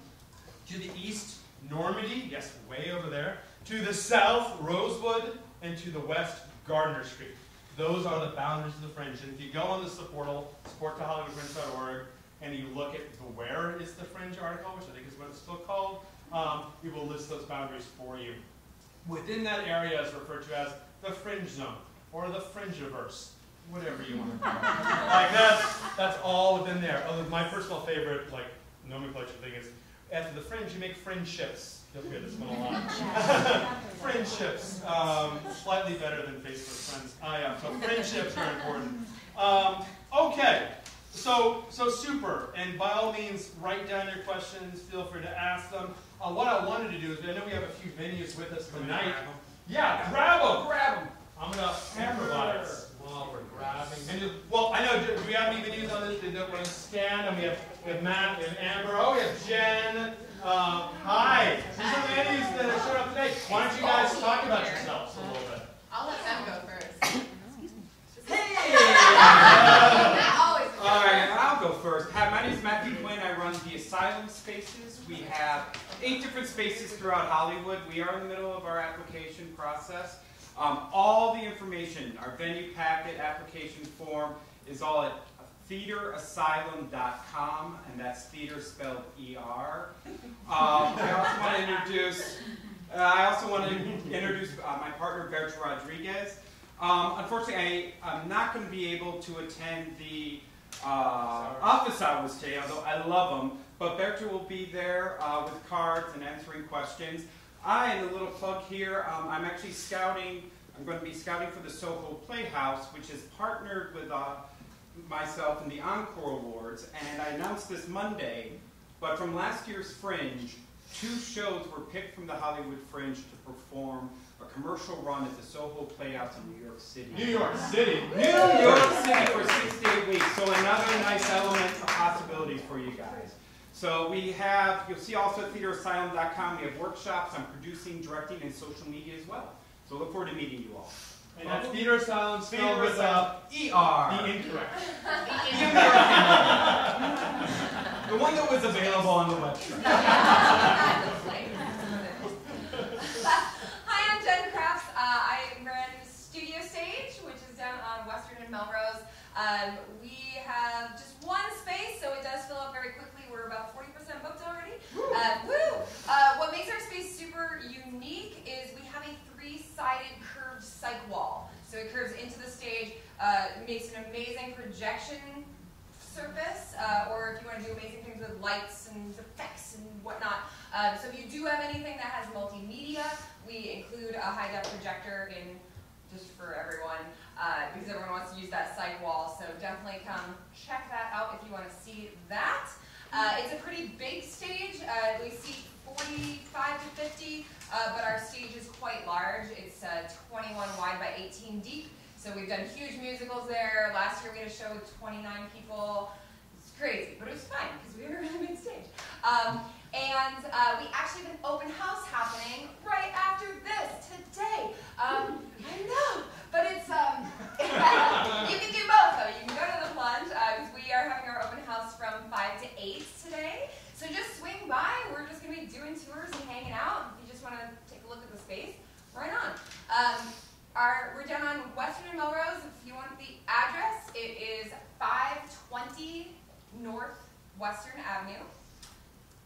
to the east, Normandy, yes, way over there, to the south, Rosewood, and to the west, Gardner Street. Those are the boundaries of the Fringe. And if you go on this portal, support2hollywoodfringe.org, and you look at the Where is the Fringe article, which I think is what it's still called, it will list those boundaries for you. Within that area is referred to as the Fringe Zone, or the Fringiverse, whatever you want to call it. Like that's all within there. My personal favorite, like, nomenclature thing is, after the Fringe, you make friendships. You'll hear this one a lot. Friendships, slightly better than Facebook friends. So friendships are important. Okay, so super. And by all means, write down your questions. Feel free to ask them. What I wanted to do is, I know we have a few venues with us tonight. Yeah, grab them. I'm going to improvise while we're grabbing venues. Well, I know, do we have any venues on this? We're going to scan, and we have Matt and Amber. Oh, we have Jen. Hi. These are venues that have showed up today. Why don't you guys talk about yourselves a little bit? I'll let them go first. Hey! All right, I'll go first. Hi, my name is Matthew Quinn. I run the Asylum Spaces. We have 8 different spaces throughout Hollywood. We are in the middle of our application process. All the information, our venue packet, application form, is all at theaterasylum.com, and that's theater spelled E-R. I also want to introduce my partner, Berta Rodriguez. Unfortunately, I'm not going to be able to attend the office hours today, although I love them. But Berta will be there with cards and answering questions. And a little plug here, I'm actually scouting. I'm going to be scouting for the Soho Playhouse, which is partnered with myself in the Encore Awards. And I announced this Monday, but from last year's Fringe, 2 shows were picked from the Hollywood Fringe to perform a commercial run at the Soho Playhouse in New York City. New York City. New York City for 6 to 8 weeks. So another nice element of possibilities for you guys. So we have, you'll see also at theaterasylum.com, we have workshops on producing, directing, and social media as well. So look forward to meeting you all. And that's Theater Asylum spelled with E-R. the incorrect. The one that was available on the website. Hi, I'm Jen Crafts. I run Studio Stage, which is down on Western and Melrose. We have just one space, so it does fill up very quickly. We're about 40% booked already. Woo! What makes our space super unique is we have a 3-sided curved cyc wall. So it curves into the stage, makes an amazing projection surface, or if you want to do amazing things with lights and effects and whatnot. So if you do have anything that has multimedia, we include a high-def projector in just for everyone, because everyone wants to use that cyc wall. So definitely come check that out if you want to see that. It's a pretty big stage. We seat 45 to 50, but our stage is quite large. It's 21 wide by 18 deep. So we've done huge musicals there. Last year we had a show with 29 people. It's crazy, but it was fun because we were a really big stage. We actually have an open house happening right after this today. I know, but it's you can do both though. You can go to the Plunge because we are having our open house from 5 to 8 today. So just swing by. We're just going to be doing tours and hanging out. If you just want to take a look at the space, right on. We're down on Western and Melrose. If you want the address, it is 520 North Western Avenue.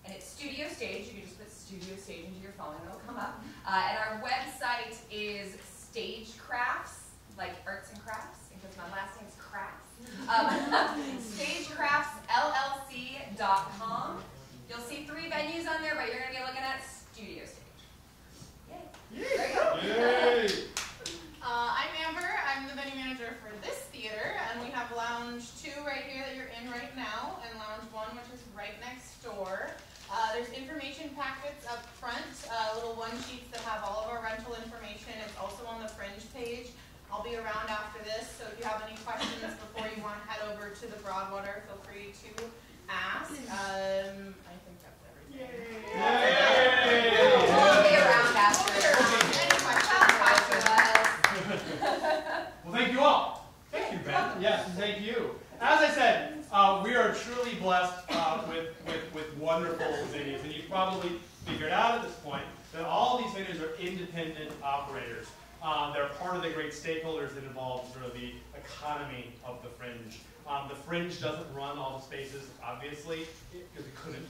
And it's Studio Stage. You can just put Studio Stage into your phone and it'll come up. And our website is Stagecrafts, like arts and crafts, because my last name is Crafts. Stagecraftsllc.com. You'll see 3 venues on there, but you're going to be looking at Studio Stage. Yay. There you go. Yay! I'm Amber. I'm the venue manager for this theater, and we have Lounge 2 right here that you're in right now, and Lounge 1, which is right next door. There's information packets up front, little one-sheets that have all of our rental information. It's also on the Fringe page. I'll be around after this, so if you have any questions before you want to head over to the Broadwater, feel free to ask. I think that's everything. Yay! We'll be around after. Any questions? Well, thank you all. Thank you, Ben. Yes, thank you. As I said, we are truly blessed with wonderful venues, and you've probably figured out at this point that all these venues are independent operators. They're part of the great stakeholders that involve sort of the economy of the Fringe. The Fringe doesn't run all the spaces, obviously, because it couldn't.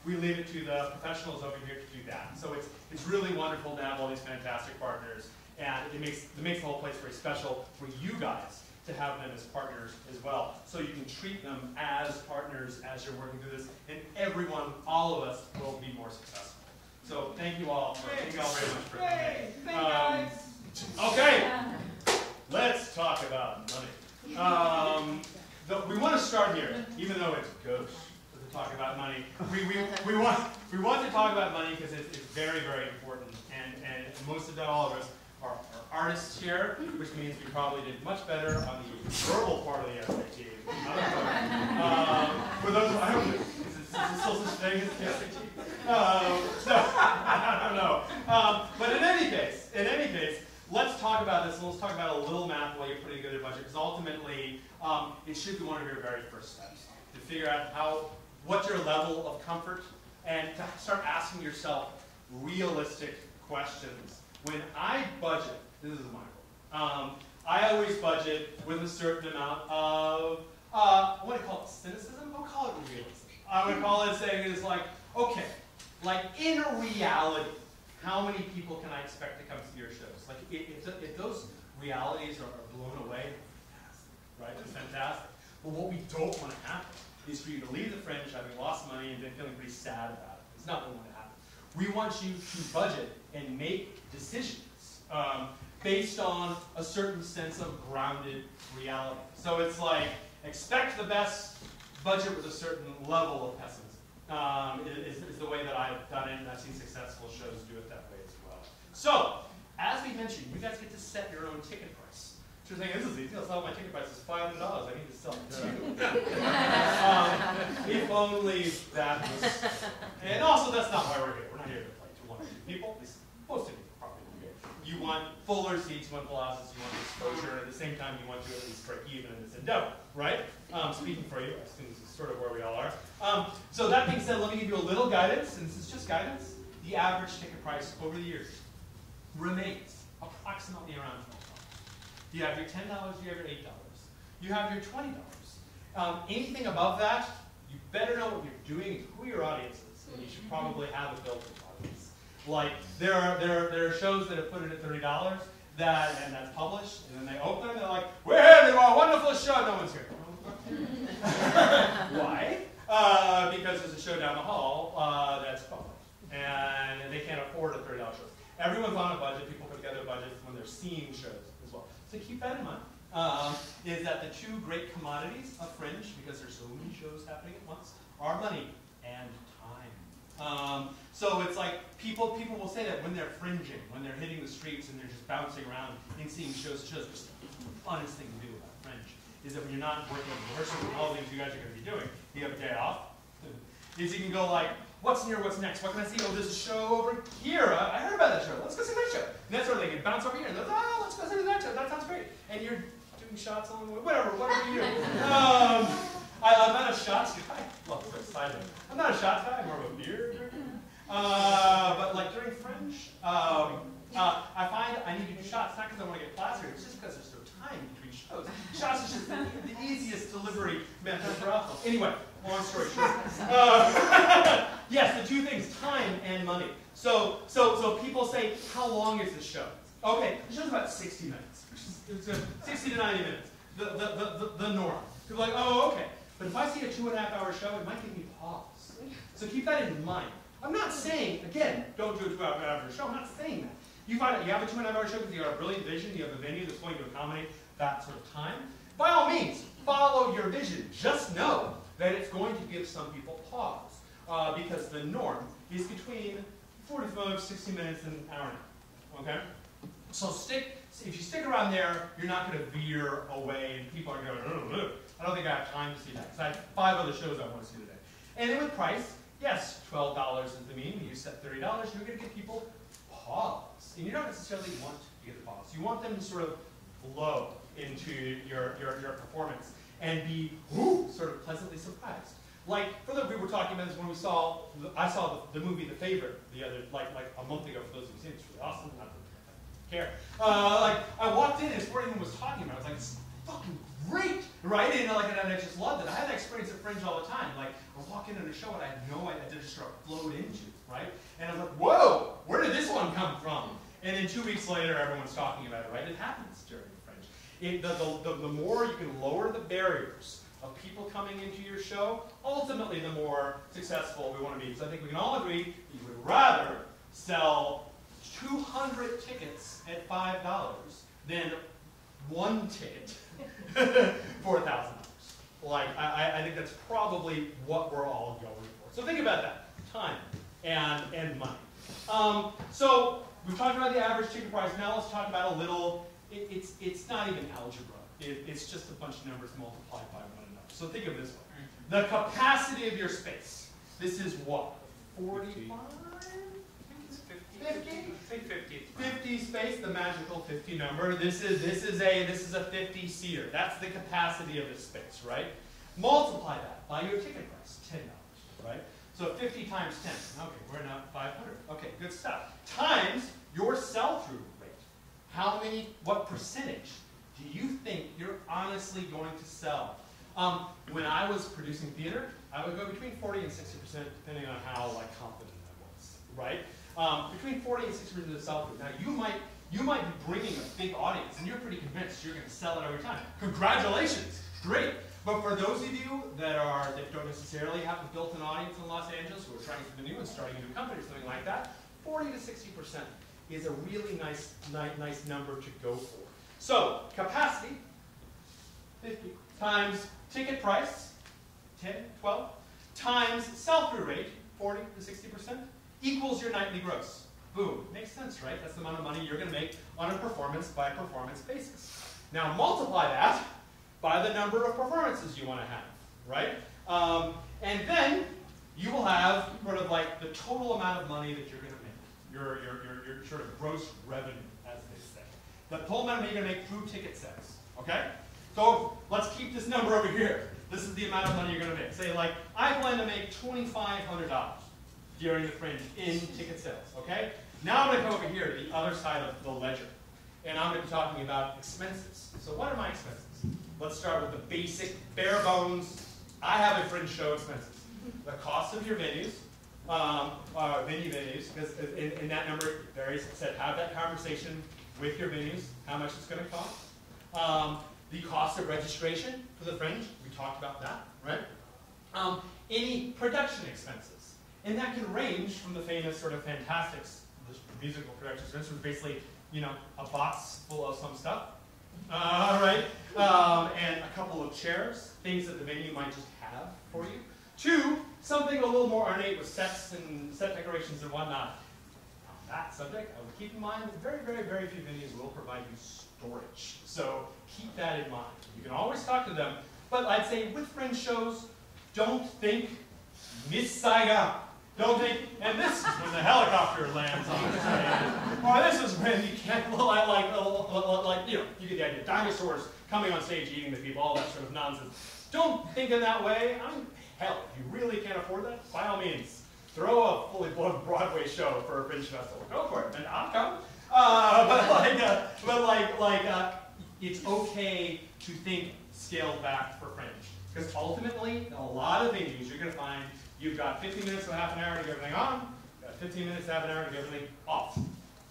We leave it to the professionals over here to do that. So it's really wonderful to have all these fantastic partners, and it makes the whole place very special for you guys to have them as partners as well. So you can treat them as partners as you're working through this, and everyone, all of us, will be more successful. So thank you all. Thank you all very much for coming. Okay, let's talk about money. We want to start here, even though it's gauche to talk about money. We want to talk about money because it's very, very important, and most of that, all of us, are artists here, which means we probably did much better on the verbal part of the SAT. For those, I don't know, is it still such thing as the SAT? So, I don't know. But in any case, let's talk about this, and let's talk about a little math while you're putting together a budget, because ultimately, it should be one of your very first steps, to figure out what's your level of comfort, and to start asking yourself realistic questions. When I budget, this is my goal, I always budget with a certain amount of, I want to call it cynicism, I'll call it realism. I would call it saying it's like, okay, like in reality, how many people can I expect to come to your shows? Like if those realities are blown away, fantastic, right? It's fantastic. But what we don't want to happen is for you to leave the Fringe having lost money and then feeling pretty sad about it. It's not what we want to happen. We want you to budget and make decisions based on a certain sense of grounded reality. So it's like, expect the best, budget with a certain level of pessimism. is the way that I've done it, and I've seen successful shows do it that way as well. So, as we mentioned, you guys get to set your own ticket price. So you're saying, this is easy, I'll sell my ticket price is $500, I need to sell it too. If only that was, and also that's not why we're here. We're not here to play to one or two people, at least most of you probably are here. You want fuller seats, you want glasses, you want exposure, and at the same time you want to at least break even in this endeavor, right? Speaking for you, I assume this is sort of where we all are. So that being said, let me give you a little guidance, and this is just guidance. The average ticket price over the years remains approximately around $12. You have your $10, you have your $8, you have your $20. Anything above that, you better know what you're doing and who your audience is, and you should probably have a built-in audience. Like there are shows that have put it at $30 and that's published, and then they open and they're like, we're having a wonderful show, no one's here. Why? Because there's a show down the hall that's published, and they can't afford a $30 show. Everyone's on a budget. People put together budgets when they're seeing shows as well. So keep that in mind. Is that the two great commodities of Fringe, because there's so many shows happening at once, are money and time. So it's like people will say that when they're fringing, when they're hitting the streets and they're just bouncing around and seeing shows, it's just the funnest thing to do about Fringe is that when you're not working on rehearsal and all the things you guys are going to be doing, you have a day off, is you can go like, what's near, what's next? What can I see? Oh, there's a show over here. I heard about that show. Let's go see that show. And that sort of thing. You bounce over here and goes, oh, let's go see that show. That sounds great. And you're doing shots along the way. Whatever you do. I'm not a shots guy. Well, for a side note. I'm not a shots guy. I'm more of a beer drinker. But like during Fringe, I find I need to do shots, not because I want to get plastered. It's just because there's no time between shows. Shots is just the easiest delivery method for alcohol. Anyway, long story short. Yes, the two things, time and money. So people say, how long is the show? Okay, the show's about 60 minutes. It's 60 to 90 minutes, the norm. People are like, oh, okay. But if I see a 2.5-hour show, it might give me pause. So keep that in mind. I'm not saying, again, don't do a 2.5-hour show. I'm not saying that. You find out you have a 2.5-hour show because you have a brilliant vision, you have a venue that's going to accommodate that sort of time. By all means, follow your vision. Just know that it's going to give some people pause. Because the norm is between 45, 60 minutes and an hour and a half. Okay? So if you stick around there, you're not going to veer away and people are going, oh, I don't think I have time to see that. Because I have 5 other shows I want to see today. And then with price, yes, $12 is the mean. You set $30, you're going to give people pause. And you don't necessarily want to get a pause. You want them to sort of flow into your performance and be sort of pleasantly surprised. Like, we were talking about this when I saw the movie The Favorite the other, like a month ago. For those of you who've seen it, it's really awesome. Not that I care. I walked in and before anyone was talking about it, I was like, it's fucking great, right? And I just loved it. I had that experience at Fringe all the time. Like, I walk into a show and I had no idea, I just sort of flowed into, right? And I was like, whoa, where did this one come from? And then 2 weeks later, everyone's talking about it, right? It happens during Fringe. The more you can lower the barriers of people coming into your show, ultimately the more successful we want to be. So I think we can all agree you would rather sell 200 tickets at $5 than one ticket for $1,000. Like, I think that's probably what we're all going for. So think about that, time and money. So we've talked about the average ticket price. Now let's talk about a little, it's not even algebra. It's just a bunch of numbers multiplied by one another. So think of it this way. The capacity of your space. This is what? 45? 50 space, the magical 50 number. This is a 50 seater. That's the capacity of this space, right? Multiply that by your ticket price, $10, right? So 50 times 10. Okay, we're now 500. Okay, good stuff. Times your sell-through rate. What percentage do you think you're honestly going to sell? When I was producing theater, I would go between 40 and 60%, depending on how confident I was, right? Between 40 and 60% of sell-through. Now you might be bringing a big audience, and you're pretty convinced you're going to sell it every time. Congratulations, great. But for those of you that don't necessarily have a built-in audience in Los Angeles, who are trying something new and starting a new company or something like that, 40 to 60% is a really nice number to go for. So capacity, 50 times ticket price, 10, 12, times sell-through rate, 40 to 60%, equals your nightly gross. Boom. Makes sense, right? That's the amount of money you're going to make on a performance-by-performance basis. Now multiply that by the number of performances you want to have, right? And then you will have sort of like the total amount of money that you're going to make, your sort of gross revenue, as they say. The total amount of money you're going to make through ticket sales, okay? So let's keep this number over here. This is the amount of money you're going to make. Say like, I plan to make $2,500 during the Fringe in ticket sales, okay? Now I'm going to come over here to the other side of the ledger, and I'm going to be talking about expenses. So what are my expenses? Let's start with the basic, bare bones, I have a Fringe show expenses. The cost of your venues, venues, because in that number it varies. It said have that conversation with your venues, how much it's going to cost. The cost of registration for the Fringe, we talked about that, right? Any production expenses. And that can range from the famous sort of Fantastics, the musical production expenses, which is basically, you know, a box full of some stuff, right? And a couple of chairs, things that the venue might just have for you. To something a little more ornate with sets and set decorations and whatnot. On that subject, I would keep in mind that very, very, very few venues will provide you storage. So keep that in mind. You can always talk to them, but I'd say with Fringe shows, don't think Miss Saigon. Don't think, and this is when the helicopter lands on the stage. Or this is when you can't, like, you know, you get the idea. Dinosaurs coming on stage eating the people, all that sort of nonsense. Don't think in that way. I mean, hell, if you really can't afford that, by all means, throw a fully blown Broadway show for a Fringe festival. Go for it, and I'll come. It's okay to think scaled back for Fringe. Because ultimately, a lot of venues you're going to find you've got 15 minutes to half an hour to get everything on, you've got 15 minutes to half an hour to get everything off.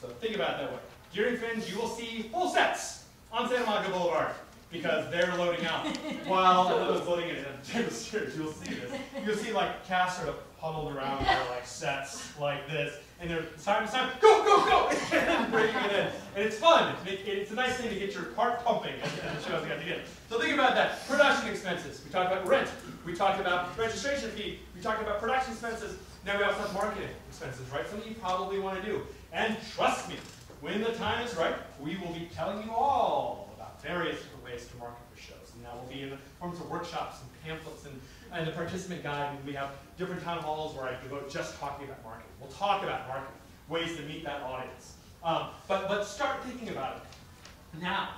So think about it that way. During Fringe, you will see full sets on Santa Monica Boulevard because they're loading out. While those loading in the series, you'll see this. You'll see like cast sort of huddled around their like sets like this, and they're time, go, go, go, and bringing it in. And it's fun. It's a nice thing to get your heart pumping as the shows get to get. So think about that. Production expenses. We talked about rent. We talked about registration fee. We talked about production expenses. Now we also have marketing expenses, right? Something you probably want to do. And trust me, when the time is right, we will be telling you all about various different ways to market for shows. And that will be in the forms of workshops and pamphlets and the participant guide. And we have different town halls where I devote just talking about marketing. We'll talk about marketing, ways to meet that audience. But start thinking about it now.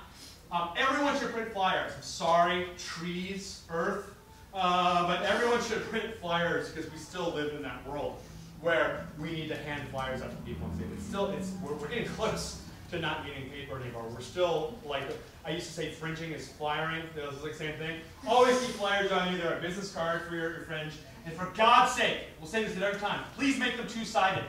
Everyone should print flyers. I'm sorry, trees, earth, but everyone should print flyers because we still live in that world where we need to hand flyers out to people and say, we're getting close to not needing paper anymore. We're still like, I used to say fringing is flyering. It was like the same thing. Always keep flyers on you. They're a business card for your Fringe. And for God's sake, we'll say this at every time, please make them two-sided.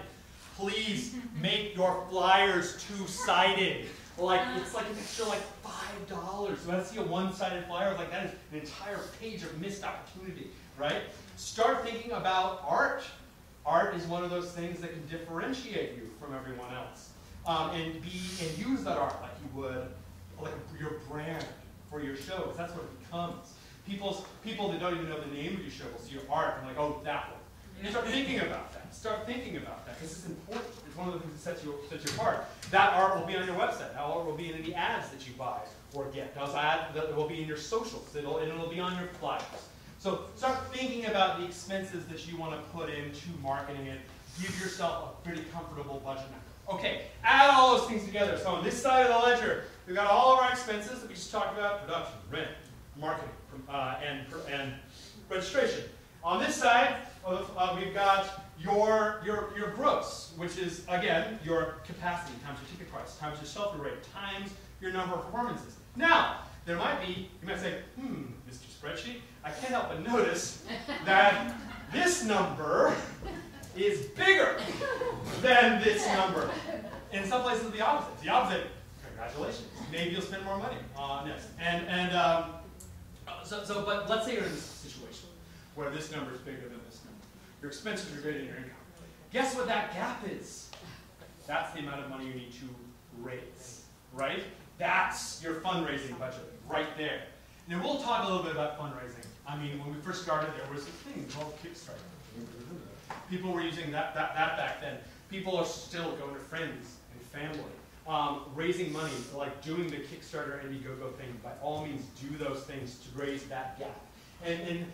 Please make your flyers two-sided. Like, it's like an extra like $5. So I see a one-sided flyer, like that is an entire page of missed opportunity, right? Start thinking about art. Art is one of those things that can differentiate you from everyone else. And use that art like you would like your brand for your show, because that's what it becomes. People that don't even know the name of your show will see your art and like, oh, that one. And start thinking about that. Start thinking about that, because it's important. It's one of the things that sets you apart. That art will be on your website. That art will be in any ads that you buy or get. It will be in your socials. It'll be on your flyers. So start thinking about the expenses that you want to put into marketing it. Give yourself a pretty comfortable budget number. Okay, add all those things together. So on this side of the ledger, we've got all of our expenses that we just talked about: production, rent, marketing, and registration. On this side, we've got your gross, which is, again, your capacity times your ticket price, times your sell-through rate, times your number of performances. Now, you might say, Mr. Spreadsheet, I can't help but notice that this number is bigger than this number. In some places, it's the opposite. It's the opposite. Congratulations. Maybe you'll spend more money on this. But let's say you're in this situation where this number is bigger than this number. Your expenses are greater than your income. Guess what that gap is? That's the amount of money you need to raise, right? That's your fundraising budget right there. Now we'll talk a little bit about fundraising I mean, when we first started, there was a thing called Kickstarter. People were using that back then. People are still going to friends and family, raising money, like doing the Kickstarter Indiegogo thing. By all means, do those things to raise that gap. And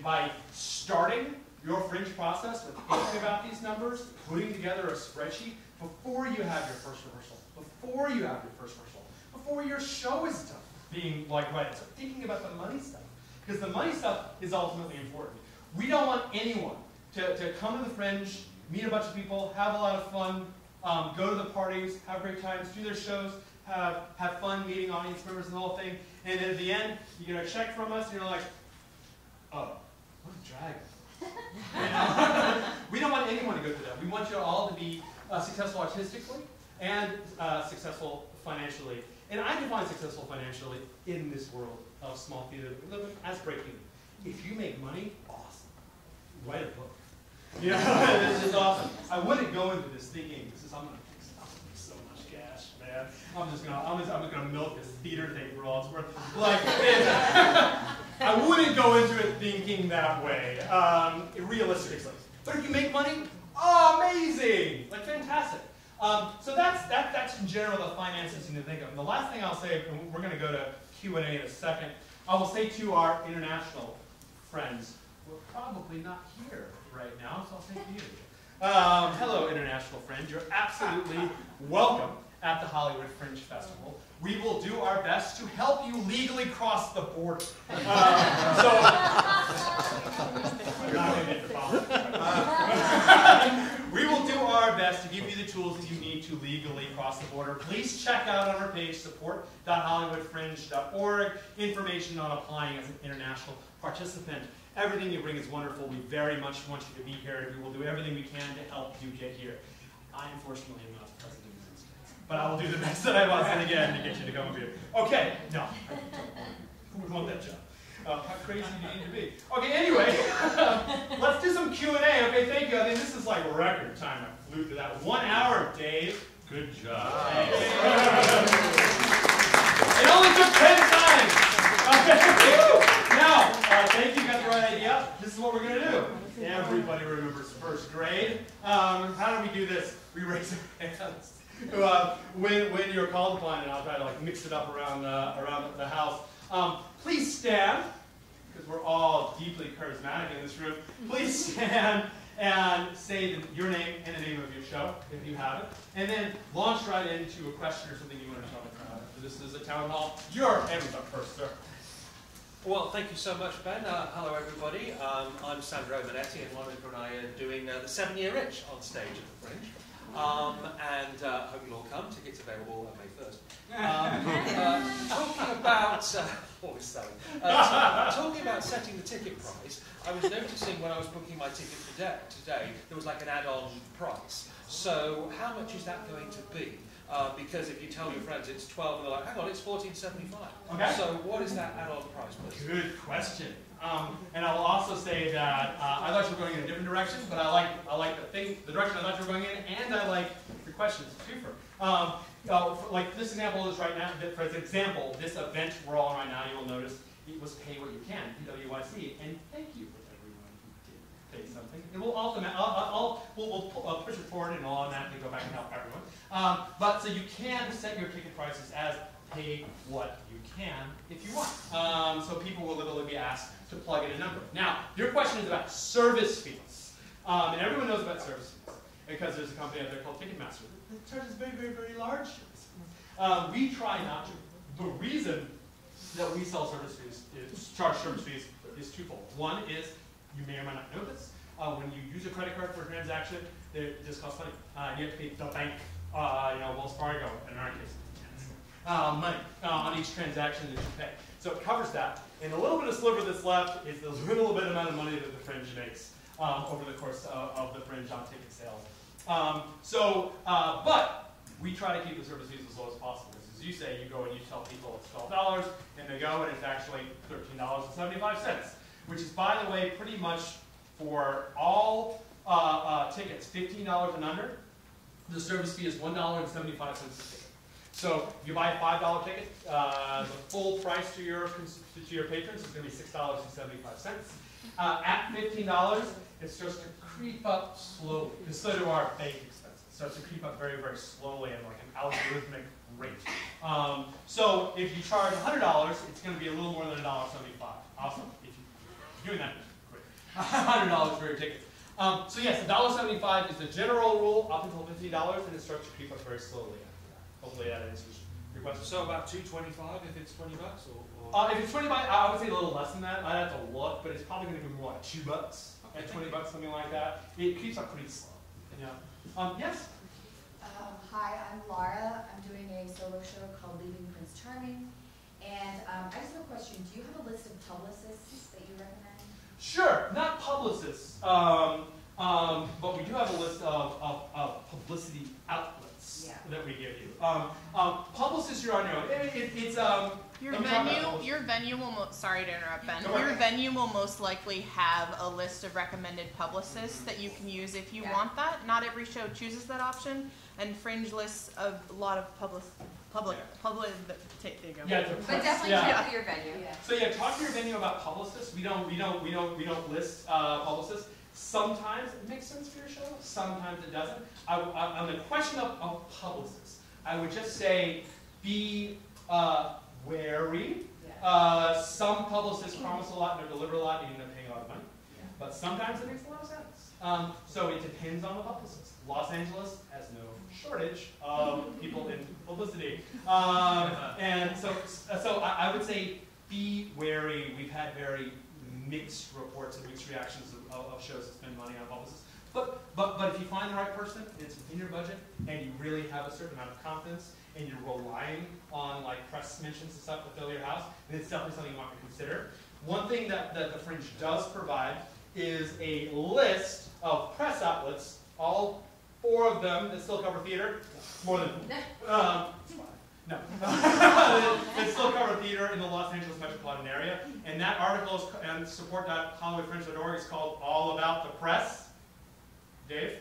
by starting your Fringe process with thinking about these numbers, putting together a spreadsheet before you have your first rehearsal, before your show is done, being like, right, so thinking about the money stuff. Because the money stuff is ultimately important. We don't want anyone to come to the Fringe, meet a bunch of people, have a lot of fun, go to the parties, have great times, do their shows, have fun meeting audience members and the whole thing, and then at the end, you get a check from us, and you're like, oh, what a drag. You know? We don't want anyone to go through that. We want you all to be successful artistically and successful financially. And I define successful financially in this world of small theater that we live in as breaking. If you make money, awesome. Write a book. You know, this is awesome. I wouldn't go into this thinking, I'm gonna make so much cash, man. I'm just gonna milk this theater thing for all it's worth. Like, I wouldn't go into it thinking that way, realistically. But if you make money, oh, amazing! Like, fantastic. So that's in general the finances you need to think of. And the last thing I'll say, and we're going to go to Q&A in a second, I will say to our international friends, we're probably not here right now, so I'll say to you. Hello, international friends. You're absolutely welcome at the Hollywood Fringe Festival. We will do our best to help you legally cross the border. You're not going to get the follow. We will do our best to give you the tools that you need to legally cross the border. Please check out on our page, support.hollywoodfringe.org, information on applying as an international participant. Everything you bring is wonderful. We very much want you to be here, and we will do everything we can to help you get here. I, unfortunately, am not the president of the United States, but I will do the best that I possibly can to get you to come here. Okay, no, who would want that job? How crazy do you need to be? Okay, anyway, let's do some Q&A. Okay, thank you. I think this is like record time. I flew through that. 1 hour, Dave. Good job. It only took 10 times. Okay. Now, thank you. Got the right idea. This is what we're going to do. Everybody remembers first grade. How do we do this? We raise our hands. When you're called upon, and I'll try to like mix it up around the house. Please stand, because we're all deeply charismatic in this room. Please stand and say your name and the name of your show, if you have it, and then launch right into a question or something you want to tell the crowd. This is a town hall. Your hands up first, sir. Well, thank you so much, Ben. Hello, everybody. I'm Sandro Manetti, and Monica and I are doing the 7-Year Itch on stage at the Fringe. And hope you'll all come. Tickets available on May 1st. Talking about talking about setting the ticket price, I was noticing when I was booking my ticket today, there was like an add-on price. So how much is that going to be? Because if you tell your friends it's 12, and they're like, hang on, it's $14.75. Okay. So what is that add-on price, please? Good question. And I will also say that I thought you were going in a different direction, but I like the direction I thought you were going in, and I like your questions too. Like this example is right now. For example, this event we're all on right now, you will notice it was pay what you can, PWYC, and thank you for everyone who did pay something. And we'll push it forward and we'll automatically go back and help everyone. But so you can set your ticket prices as pay what you can if you want. So people will literally be asked to plug in a number. Now, your question is about service fees. And everyone knows about service fees because there's a company out there called Ticketmaster that charges very, very, very large service fees. We try not to. The reason that we sell service fees, charge service fees, is twofold. One is, you may or may not know this, when you use a credit card for a transaction, this costs money. You have to pay the bank, Wells Fargo, in our case. Money on each transaction that you pay. So it covers that. And a little bit of sliver that's left is the little bit amount of money that the Fringe makes over the course of the Fringe on ticket sales. But we try to keep the service fees as low as possible. As you say, you go and you tell people it's $12, and they go and it's actually $13.75, which is, by the way, pretty much for all tickets, $15 and under, the service fee is $1.75 a ticket. So if you buy a $5 ticket, the full price to your patrons is going to be $6.75. At $15, it starts to creep up slowly. And so do our bank expenses. It starts to creep up very, very slowly at like an algorithmic rate. So if you charge $100, it's going to be a little more than $1.75. Awesome. If you're doing that, great. $100 for your tickets. So yes, $1.75 is the general rule up until $50, and it starts to creep up very slowly after that. Hopefully that answers your question. So about $2.25 if it's $20 or? If it's $20, I would say a little less than that. I'd have to look, but it's probably going to be more like $2 at $20, something like that. It creeps up pretty slow. Yeah. Yes. Hi, I'm Laura. I'm doing a solo show called Leaving Prince Charming, and I just have a question. Do you have a list of publicists that you recommend? Sure, not publicists, but we do have a list of publicity outlets that we give you. Publicists, you're on your own. Your venue will, sorry to interrupt, Ben. Your venue will most likely have a list of recommended publicists that you can use if you want that. Not every show chooses that option, and Fringe lists a lot of public. There you go. Yeah, but definitely check with your venue. So yeah, talk to your venue about publicists. We don't list publicists. Sometimes it makes sense for your show. Sometimes it doesn't. On the question of publicists, I would just say be wary. Some publicists promise a lot and deliver a lot and you end up paying a lot of money. But sometimes it makes a lot of sense. So it depends on the publicist. Los Angeles has no shortage of people in publicity. And so I would say be wary. We've had very mixed reports and mixed reactions of shows that spend money on publicists. But if you find the right person, and it's within your budget, and you really have a certain amount of confidence, and you're relying on like press mentions and stuff to fill your house, then it's definitely something you want to consider. One thing that the Fringe does provide is a list of press outlets, all 4 of them that still cover theater. More than no. That still cover theater in the Los Angeles metropolitan area. And that article is, and support.hollywoodfringe.org is called All About the Press. Dave?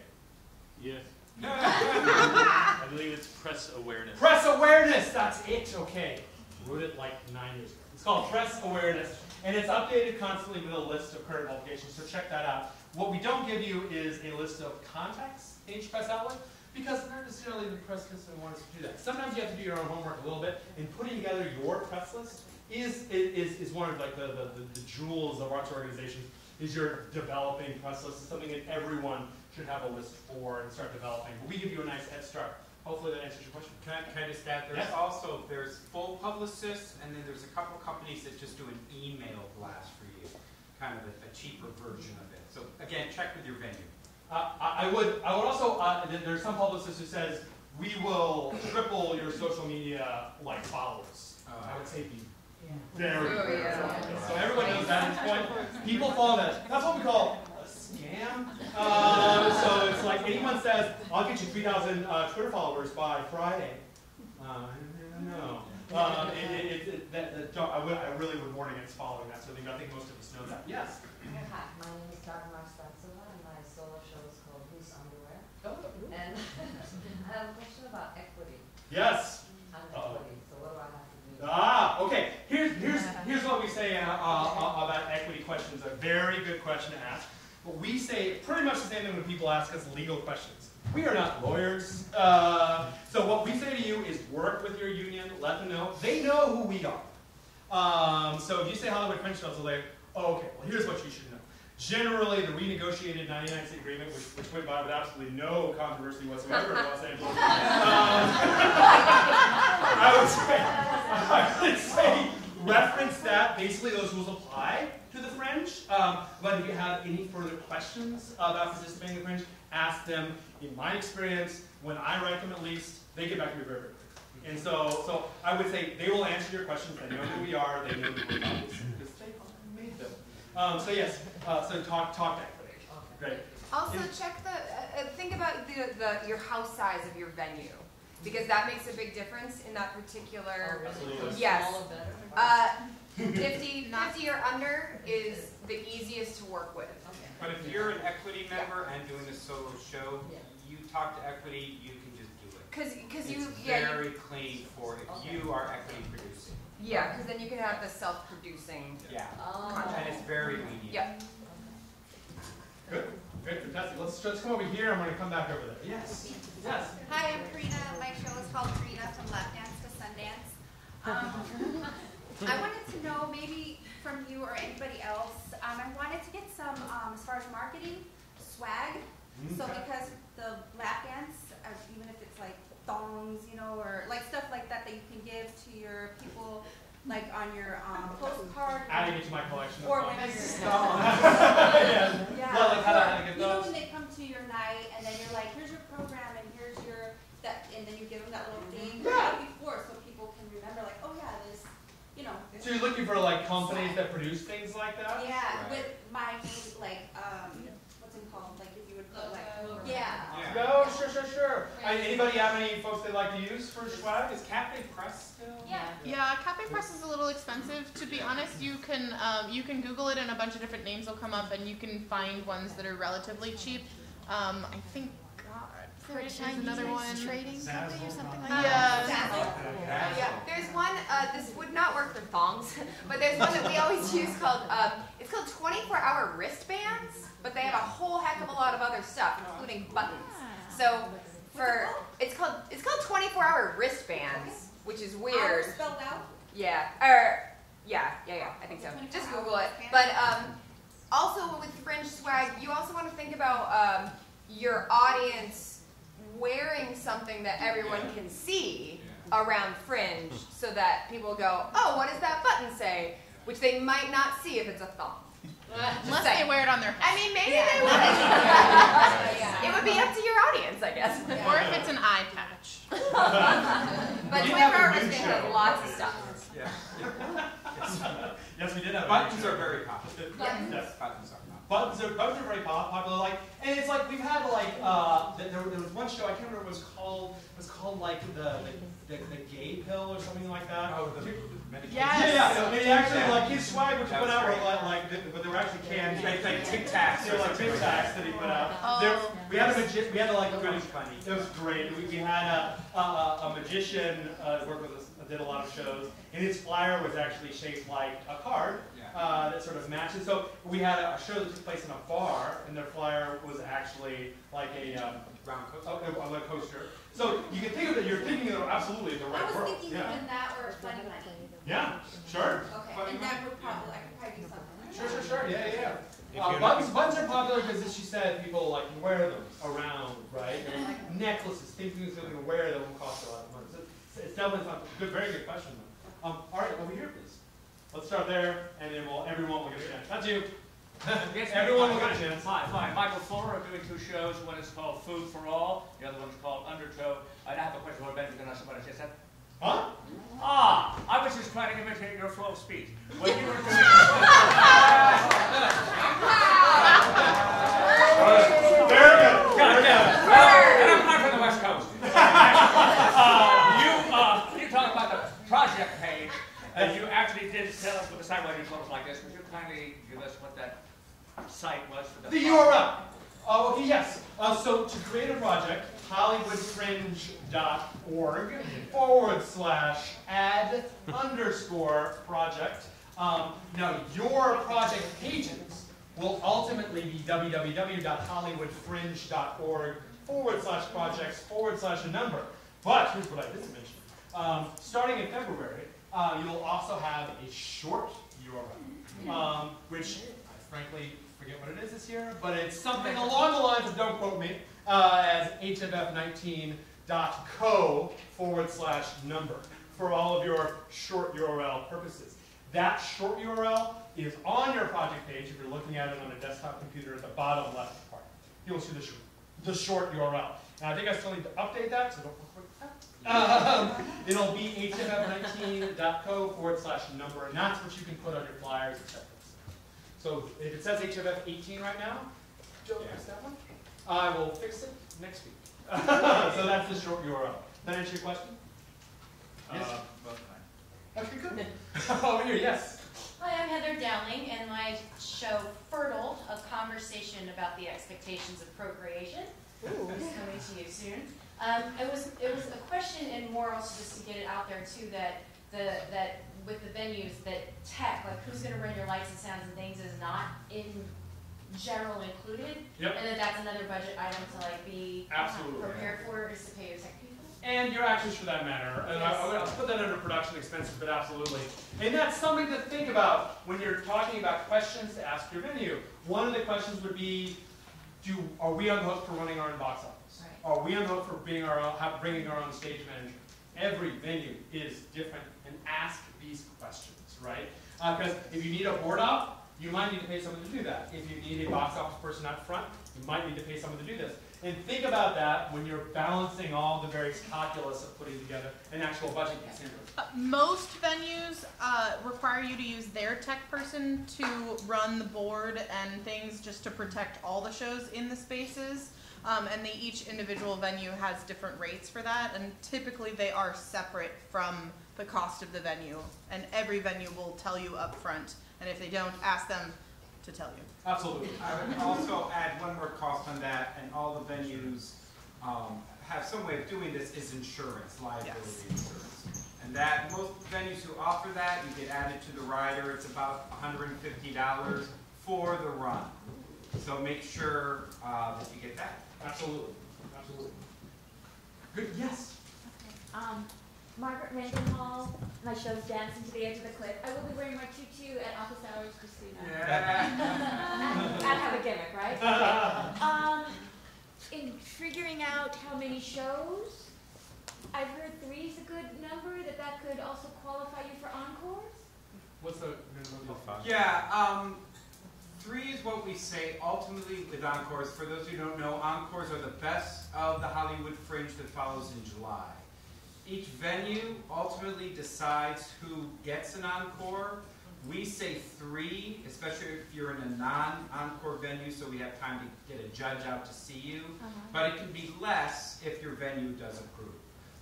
Yes. I believe it's press awareness. Press awareness, that's it, okay. Wrote it like 9 years ago. It's called Press Awareness, and it's updated constantly with a list of current publications, so check that out. What we don't give you is a list of contacts in each press outlet, because not necessarily the press doesn't want us to do that. Sometimes you have to do your own homework a little bit, and putting together your press list is one of like the jewels of arts organizations, is your developing press list. It's something that everyone should have a list for and start developing. But we give you a nice head start. Hopefully that answers your question. Can I just add, there's full publicists, and then there's a couple companies that just do an email blast for you, kind of a cheaper version of it. So again, check with your venue. I would also, there's some publicist who says, we will triple your social media like followers. I would say be very careful. So everyone knows that at this point. People fall in that. That's what we call a scam. So it's like anyone says, I'll get you 3,000 Twitter followers by Friday. No. I really would warn against following that sort of thing. I think most of us know that. Yes? Hi, my name is Dr. Marstansova, and my solo show is called Who's Underwear? And I have a question about equity. Yes. Equity. So what do I have to do? Okay. Here's what we say about equity questions. A very good question to ask. But we say pretty much the same thing when people ask us legal questions. We are not lawyers. So what we say to you is work with your union, let them know. They know who we are. So if you say Hollywood Fringe, they'll say, oh, okay, well here's what you should know. Generally, the renegotiated 99-cent agreement, which went by with absolutely no controversy whatsoever in Los Angeles, I would say reference that. Basically, those rules apply to the Fringe. But if you have any further questions about participating in the Fringe, ask them. In my experience, when I write them at least, they get back to me very, very quickly. And so I would say they will answer your questions. They know who we are. They know who we're about, because they made them. So yes, so talk equity. Great. Also, check think about your house size of your venue, because that makes a big difference in that particular. Absolutely. Yes. 50 or under is the easiest to work with. Okay. But if you're an equity member and doing a solo show, you talk to equity, you can just do it. Cause It's you, yeah, very clean for if you are equity producing. yeah, because then you can have the self-producing. Yeah. Oh. And it's very lenient. Yep. Good, good, fantastic. Let's come over here. I'm going to come back over there. Yes, yes. Hi, I'm Karina. My show is called Karina from Lap Dance to Sundance. I wanted to know, maybe from you or anybody else, I wanted to get some, as far as marketing, swag. So Okay. because the lap dance, even if it's like thongs, you know, or like stuff like that that you can give to your people, like on your postcard. Adding it to my collection. Or of when songs. you're, Yeah. yeah, Well, like how to or, get you know those. when they come to your night and then you're like, here's your program and here's your, that, and then you give them that little thing. Yeah. Before, so people can remember like, oh yeah, this, you know. This So you're looking for like companies that produce things like that? Yeah, Right. with my name, like, what's it called? Like if you would put like, yeah. Yeah. No, sure. Anybody have any folks they'd like to use for swag? Is Cafe Press still? Yeah, Cafe Press is a little expensive, to be honest. You can Google it and a bunch of different names will come up and you can find ones that are relatively cheap. I think, God, Fringe is another one. Trading company or something like Yeah. Yeah, there's one, this would not work for thongs, but there's one that we always use called, it's called 24-hour wristbands, but they have a whole heck of a lot of other stuff, including buttons. So, it's called 24-hour wristbands, which is weird. Hours spelled out? Yeah, yeah, I think so. Just Google it. But also with Fringe swag, you also want to think about your audience wearing something that everyone can see around Fringe, so that people go, oh, what does that button say? Which they might not see if it's a thong. Unless they wear it on their head. I mean, maybe they would. It would be up to your audience, I guess. Or if it's an eye patch. But We 24-hour have a new wristband has show. lots of stuff. Yeah. Yes, we did have Buttons are very popular. Yes. Buttons are not. Buttons are very popular. Like, and it's like we've had like there was one show I can't remember what it was called. It was called like the gay pill or something like that. Oh, the medication. Yes. Yeah. They actually like his swag, which he put out, were like, but they were actually candy. Like Tic Tacs. They were like Tic Tacs that he put out. Oh. There, we had like a That was funny. It was great. We had a magician work with us, did a lot of shows, and his flyer was actually shaped like a card that sort of matches. So we had a show that took place in a bar, and their flyer was actually like a Round coaster. a coaster. So you can think of it. You're thinking of absolutely the right I was word. thinking Yeah. even that or Funny Money. Yeah. Sure. Okay, and that would probably, I could probably do something. Sure. Yeah. If you're Buttons are popular because, as she said, people like wear them around, right? And like necklaces, things you can wear that won't cost a lot of money. So it's definitely not good. Very good question, though. All right, over here, please. Let's start there, and then everyone will get a chance. That's you. Yes, Everyone will get a chance. Hi, Michael Fuller. I'm doing two shows. One is called Food for All. The other one's called Undertow. I have a question for Benjamin. What I just said. Huh? I was just trying to imitate your flow of speech. When you were doing Very good. and I'm not from the West Coast. You talk about the project page, and you actually did tell us what the site was. You told us like this. Would you kindly give us what that site was for The URL. Oh, okay, yes. So to create a project, hollywoodfringe.org/add_project. Now, your project pages will ultimately be www.hollywoodfringe.org/projects/a number. But here's what I didn't mention. Starting in February, you'll also have a short URL, which I frankly forget what it is this year, but it's something along the lines of, don't quote me, as hff19.co/number for all of your short URL purposes. That short URL is on your project page if you're looking at it on a desktop computer at the bottom left part. You'll see the short URL. And I think I still need to update that, so don't look quick. It'll be hff19.co/number, and that's what you can put on your flyers, etc. So if it says HFF18 right now, don't fix that one. I will fix it next week. So that's the short URL. Did that answer your question? Yes. both Okay, good. Over here, yes. Hi, I'm Heather Dowling, and my show Fertile, a conversation about the expectations of procreation, is coming to you soon. It was a question and more also just to get it out there too that with the venues that tech, like who's going to run your lights and sounds and things, is not in general included, Yep. and that's another budget item to like be prepared for, is to pay your tech people. And your actors for that matter. And Yes. I'll put that under production expenses, but absolutely. And that's something to think about when you're talking about questions to ask your venue. One of the questions would be, are we on the hook for running our own box office? Right. Are we on the hook for bringing our own stage manager? Every venue is different, and ask these questions, right? Because if you need a board op, you might need to pay someone to do that. If you need a box office person out front, you might need to pay someone to do this. And think about that when you're balancing all the various calculus of putting together an actual budget considered. Most venues require you to use their tech person to run the board and things just to protect all the shows in the spaces. And each individual venue has different rates for that, and typically they are separate from the cost of the venue. And every venue will tell you up front, and if they don't, ask them to tell you. Absolutely. I would also add one more cost on that, and all the venues have some way of doing this, is insurance, liability insurance. And that, most venues who offer that, you get added to the rider, it's about $150 for the run. So make sure that you get that. Absolutely. Absolutely. Good, yes? Margaret Mendenhall, my show's Dancing to the Edge of the Cliff. I will be wearing my tutu at office hours, Christina. Yeah. I'd have a gimmick, right? Okay. In figuring out how many shows, I've heard 3 is a good number, that could also qualify you for encores. What's the minimum of 5? Yeah, 3 is what we say ultimately with encores. For those who don't know, encores are the best of the Hollywood Fringe that follows in July. Each venue ultimately decides who gets an encore. We say 3, especially if you're in a non-encore venue, so we have time to get a judge out to see you. But it can be less if your venue does approve.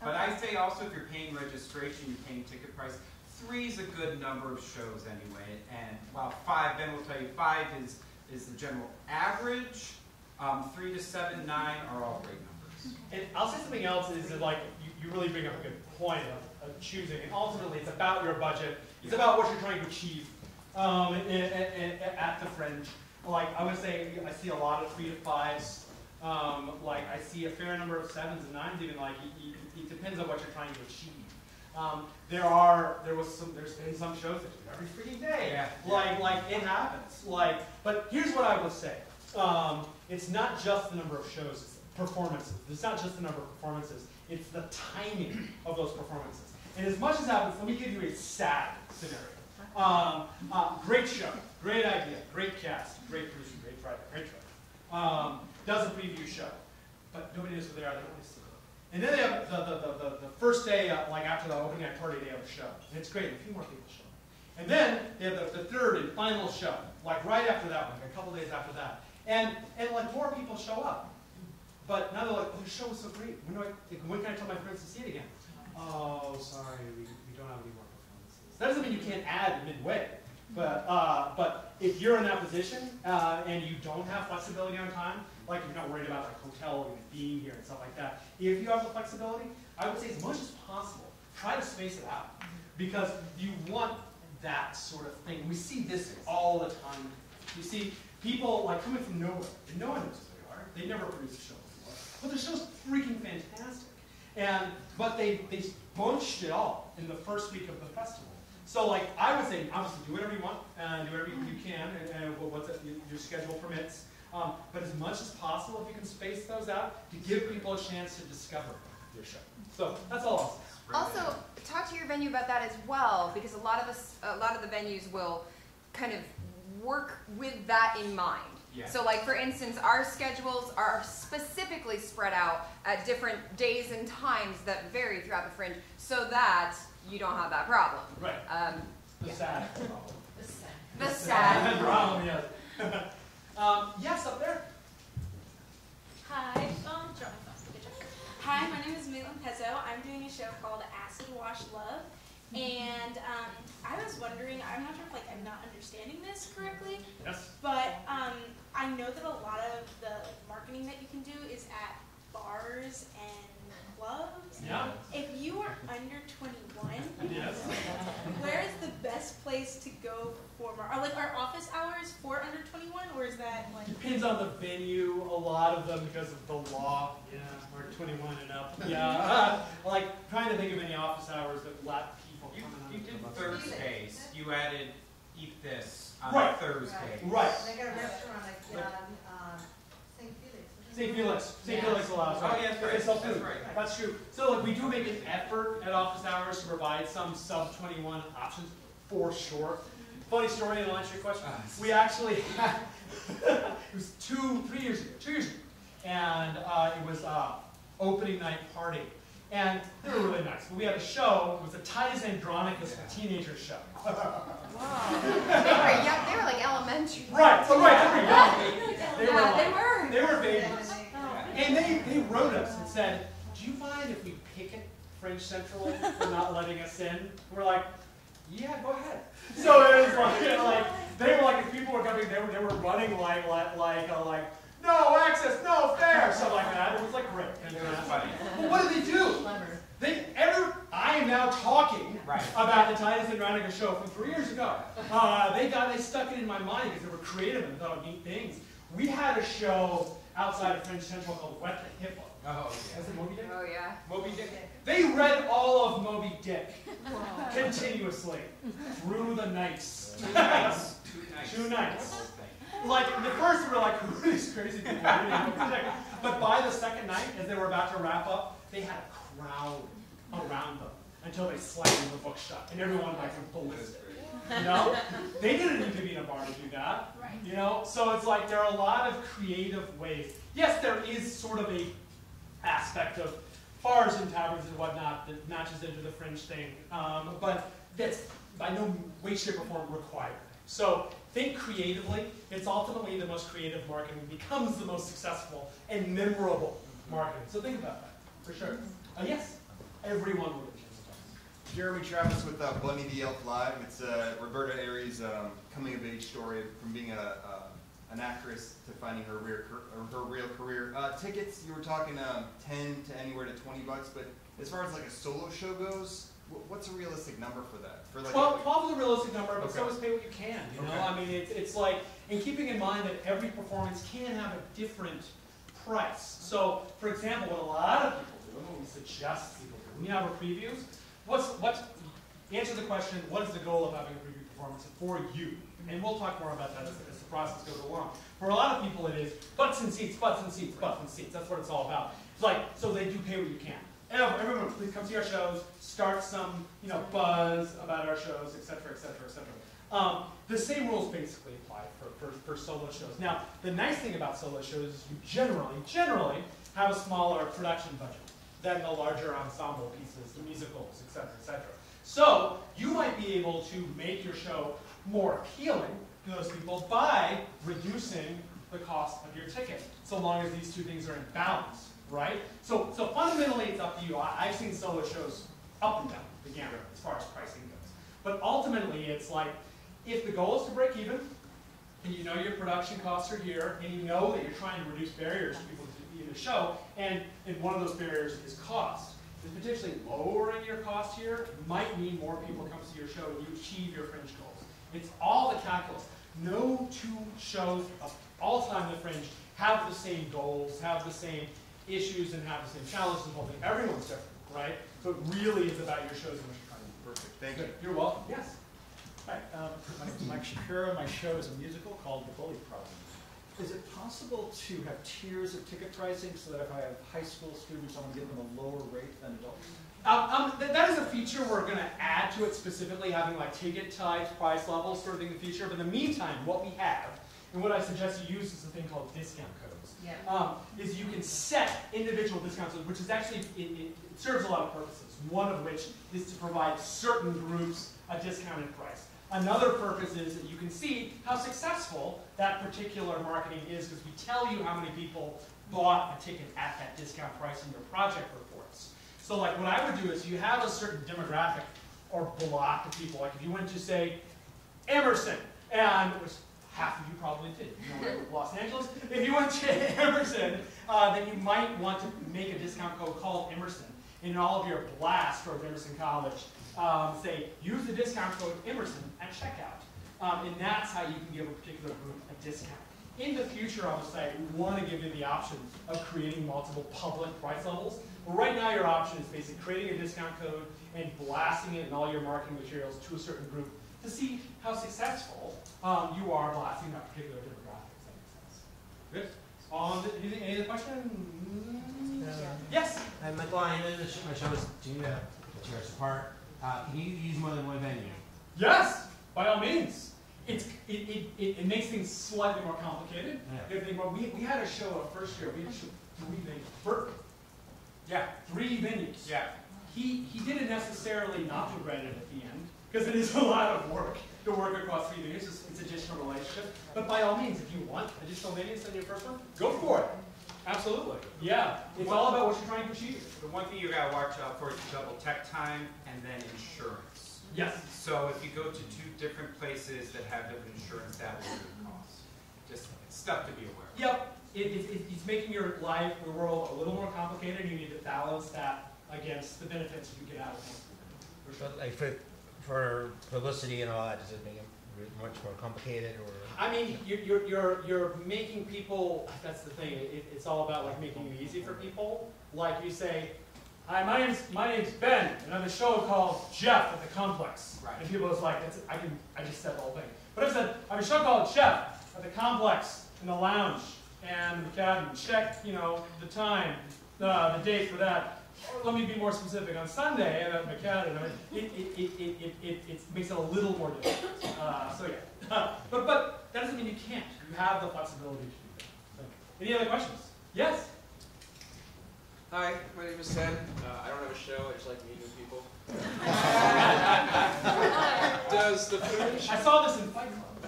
But I say also if you're paying registration, you're paying ticket price, 3 is a good number of shows anyway. And while 5, Ben will tell you 5 is the general average. 3 to 7, 9 are all great numbers. And I'll say something else is that, like, you really bring up a good point of choosing. And ultimately, it's about your budget. It's about what you're trying to achieve at the Fringe. Like, I would say I see a lot of 3 to 5s. Like, I see a fair number of 7s and 9s even. Like, it depends on what you're trying to achieve. There's been some shows that do every freaking day. Yeah. Like it happens. But here's what I will say. It's not just the number of shows, it's performances. It's not just the number of performances, it's the timing of those performances. And as much as happens, let me give you a sad scenario. Great show, great idea, great cast, great producer, great writer, great director. Does a preview show, but nobody knows who they are, they don't want to see them. And then they have the first day, like after the opening act party, they have a show. And it's great, a few more people show. And then they have the third and final show, like right after that one, a couple days after that. And like more people show up. But now they're like, oh, the show was so great. When can I tell my friends to see it again? Oh, sorry, we don't have any more performances. That doesn't mean you can't add midway. But if you're in that position and you don't have flexibility on time, like you're not worried about like hotel and being here and stuff like that, if you have the flexibility, I would say as much as possible, try to space it out. Because you want that sort of thing. We see this all the time. You see people like coming from nowhere, and no one knows who they are. They never produced a show before. But the show's freaking fantastic. But they bunched it all in the first week of the festival. So like I would say, obviously do whatever you want, do whatever you can, and your schedule permits. But as much as possible, if you can space those out, to give people a chance to discover your show. So that's all I'll say. Also, talk to your venue about that as well, because a lot of the venues will kind of work with that in mind. Yeah. So like for instance, our schedules are specifically spread out at different days and times that vary throughout the Fringe, so that you don't have that problem. Right. The sad problem. The sad problem, yes. Yes, up there. Hi, Hi, my name is Maitland Pezzo. I'm doing a show called Acid Wash Love, and I was wondering, I'm not sure if I'm not understanding this correctly, Yes. but I know that a lot of the marketing that you can do is at bars and clubs. Yeah. If you are under 21, Yes. where is the best place to go for are office hours for under 21, or is that Depends on the venue. A lot of them, because of the law, are 21 and up. Yeah. Trying to think of any office hours that let people come in. You did Thursdays. You added Eat This on Right. Thursday. Right. They got a restaurant St. Felix. St. Felix allows. Oh, yes, right. They sell food. That's right. That's true. So we do make an effort at office hours to provide some sub-21 options, for sure. Funny story, and I'll answer your question. We actually had, it was 3 years ago, and it was opening night party. And they were really nice. But we had a show, it was a Titus Andronicus teenager show. Wow. They were like elementary. Right, so right, they were young. They were babies. And they wrote us and said, do you mind if we picket Fringe Central for not letting us in? And we're like, yeah, go ahead. So it was they were like, if people were coming, they were running like no access, no fare, stuff like that. It was like great. And, funny. Well, what did they do? I am now talking about the Titus Andronicus show from 3 years ago. They stuck it in my mind because they were creative and thought of neat things. We had a show outside of Fringe Central called Wet the Hippo. Oh, Was it Moby Dick? Oh, yeah. Moby Dick. They read all of Moby Dick continuously through the nights. 2 nights. 2 nights. At first we were like, who are these crazy people reading Moby Dick? But by the second night, as they were about to wrap up, they had a crowd around them until they slammed the book shut, and everyone went ballistic. They didn't need to be in a bar to do that. So it's like there are a lot of creative ways. Yes, there is sort of a aspect of bars and taverns and whatnot that matches into the Fringe thing, but that's by no way, shape, or form required. So think creatively. It's ultimately the most creative marketing becomes the most successful and memorable marketing. So think about that, for sure. Yes, everyone would have changed that. Jeremy Travis with Bunny the Elf Live. It's Roberta Aries' coming-of-age story from being an actress to finding her real career. Tickets, you were talking 10 to anywhere to $20, but as far as a solo show goes, what's a realistic number for that? 12 is a realistic number, but so is pay what you can. I mean, it's like, and keeping in mind that every performance can have a different price. So, for example, what a lot of people do, and what we suggest people do, when you have a previews, answer the question, what is the goal of having a preview performance for you? And we'll talk more about that as the process goes along. For a lot of people it is butts and seats, butts and seats, butts and seats. That's what it's all about. It's so they do pay what you can. Everyone, please come see our shows, start some buzz about our shows, etc., etc., etc. The same rules basically apply for solo shows. Now, the nice thing about solo shows is you generally have a smaller production budget than the larger ensemble pieces, the musicals, etc., etc. So you might be able to make your show more appealing to those people by reducing the cost of your ticket, so long as these two things are in balance, right? So fundamentally, it's up to you. I've seen solo shows up and down the gamut as far as pricing goes. But ultimately, it's like, if the goal is to break even, and you know your production costs are here, and you know that you're trying to reduce barriers for people to be in the show, and one of those barriers is cost, is potentially lowering your cost here might mean more people come to your show and you achieve your Fringe goals. It's all the calculus. No two shows of all time in the Fringe have the same goals, have the same issues, and have the same challenges involving. Everyone's different, right? So it really is about your shows and what you're trying to do. Perfect. Thank you. You're welcome. Yes. Hi, my name's Mike Shapiro. My show is a musical called The Bully Problem. Is it possible to have tiers of ticket pricing so that if I have high school students, I'm going to give them a lower rate than adults? That is a feature we're going to add to it, specifically having ticket types, price levels sort of thing in the future. But in the meantime, what we have, and what I suggest you use is a thing called discount codes. Yeah. Is you can set individual discounts, which is actually, it serves a lot of purposes. One of which is to provide certain groups a discounted price. Another purpose is that you can see how successful that particular marketing is, because we tell you how many people bought a ticket at that discount price in your project reports. So what I would do is you have a certain demographic or block the people. Like if you went to, say, Emerson, and which half of you probably did, you know, Los Angeles. If you went to Emerson, then you might want to make a discount code called Emerson. In all of your blasts for Emerson College, say, use the discount code Emerson at checkout. And that's how you can give a particular group a discount. In the future on the site, we want to give you the option of creating multiple public price levels. But right now your option is basically creating a discount code and blasting it in all your marketing materials to a certain group to see how successful you are blasting that particular demographic. Does that make sense? Good. Any other questions? Yes? Hi, Michael. I know my show is Geneva, the chairs apart. Can you use more than one venue? Yes, by all means. It makes things slightly more complicated. Yeah. We had a show our first year. We had 3 venues. Berkeley. Yeah, 3 venues. Yeah. He didn't necessarily not regret it at the end, because it is a lot of work to work across 3 venues. It's additional relationship. But by all means, if you want additional venues in your first one, go for it. Absolutely. Yeah. It's all about what you're trying to achieve. The one thing you got to watch out for is double tech time and then insurance. Yes. So if you go to 2 different places that have different insurance, that will be the cost. Just stuff to be aware of. Yep. It's making your life, your world, a little more complicated. You need to balance that against the benefits you get out of it. But like for publicity and all that, does it make it much more complicated? Or I mean, you're making people. That's the thing. It's all about like making it easy for people. Like you say, "Hi, my name's Ben, and I have a show called Jeff at the Complex." Right. And people are like, I just said the whole thing. But I said, I have a show called Jeff at the Complex in the lounge and the cabin. Check, you know, the time, the date for that. Let me be more specific. On Sunday at McCadden, it makes it a little more difficult. So yeah, but that doesn't mean you can't. You have the flexibility to do that. So, any other questions? Yes. Hi, my name is Ted. I don't have a show. I just like meeting people. Does the Fringe? I saw this in Fight Club.